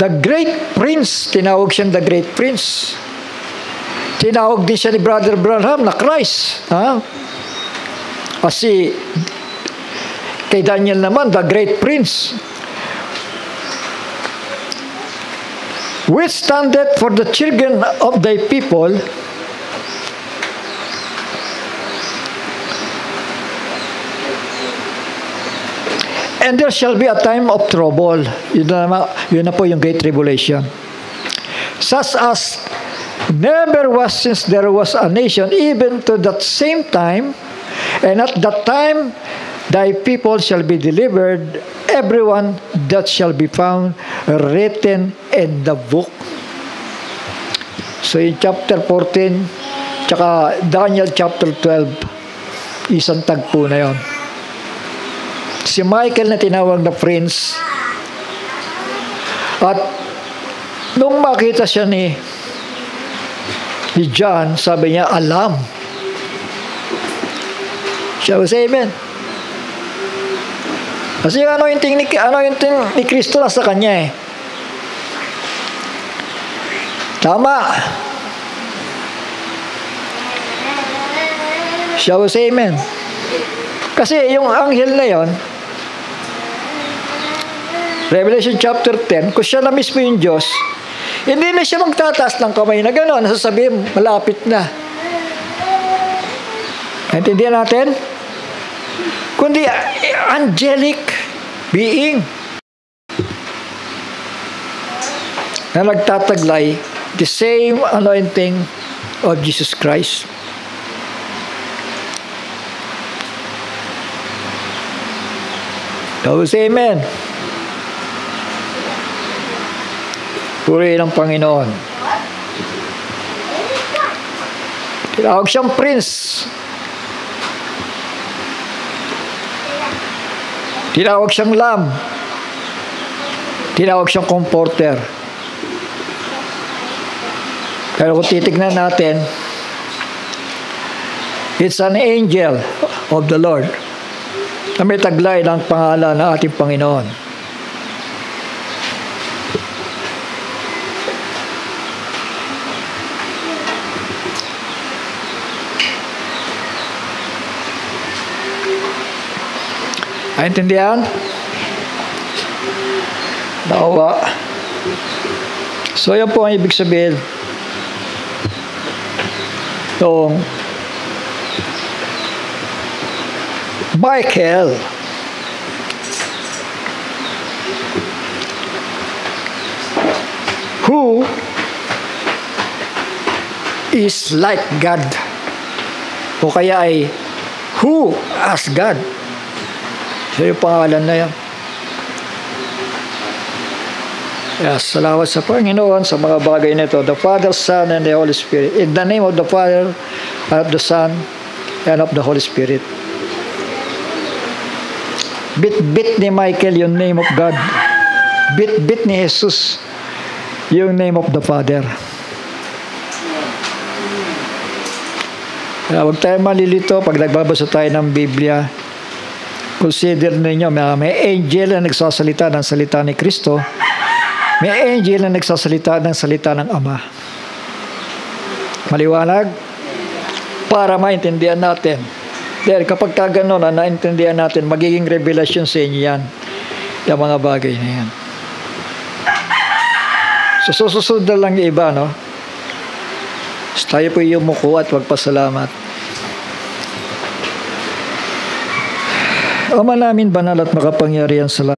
the great prince. Tinawag siya the great prince. Tinawag din siya ni Brother Branham na Christ. Kasi kay Daniel naman, the great prince. Which standeth for the children of thy people, and there shall be a time of trouble. Yun na po yung Great Tribulation. Such as never was since there was a nation, even to that same time, and at that time thy people shall be delivered, everyone that shall be found written in the book. So in chapter 14, tsaka Daniel chapter 12, isang tagpo na yon. Si Michael na tinawag na prince. At nung makita siya ni John, sabi niya, alam. Shall we say amen? Kasi ano yung ting ni Kristo na sa kanya Tama. Shall we say amen? Kasi yung anghel na yon, Revelation chapter 10, kung siya na mismo yung Diyos, Hindi na siya magtataas ng kamay na gano'n. Nasasabihin, malapit na. Naintindihan natin? Kundi angelic being na nagtataglay the same anointing of Jesus Christ. Say amen. Purihin ang Panginoon. Tinawag siyang prince. Tinawag siyang lamb. Tinawag siyang comforter. Pero kung titignan natin, it's an angel of the Lord na may taglay ng pangalan ng ating Panginoon. Naintindihan? Nawa. So, yan po ang ibig sabihin itong Michael. Who is like God. O kaya ay who as God. So yung pangalan na yan. Yes, salamat sa Panginoon sa mga bagay nito. The Father, Son, and the Holy Spirit. In the name of the Father, of the Son, and of the Holy Spirit. Bit ni Michael yung name of God. Bit ni Jesus yung name of the Father. Kaya huwag tayo malilito pag nagbabasa tayo ng Biblia. Consider ninyo, may angel na nagsasalita ng salita ni Kristo. May angel na nagsasalita ng salita ng Ama. Maliwanag? Para maintindihan natin. Dahil kapag gano'n na naintindihan natin, magiging revelasyon sa inyo yan. Yung mga bagay na yan. So, susunod na lang yung iba, no? So, tayo po yumuko at magpasalamat. Ama namin, banal at makapangyarihan sa lahat.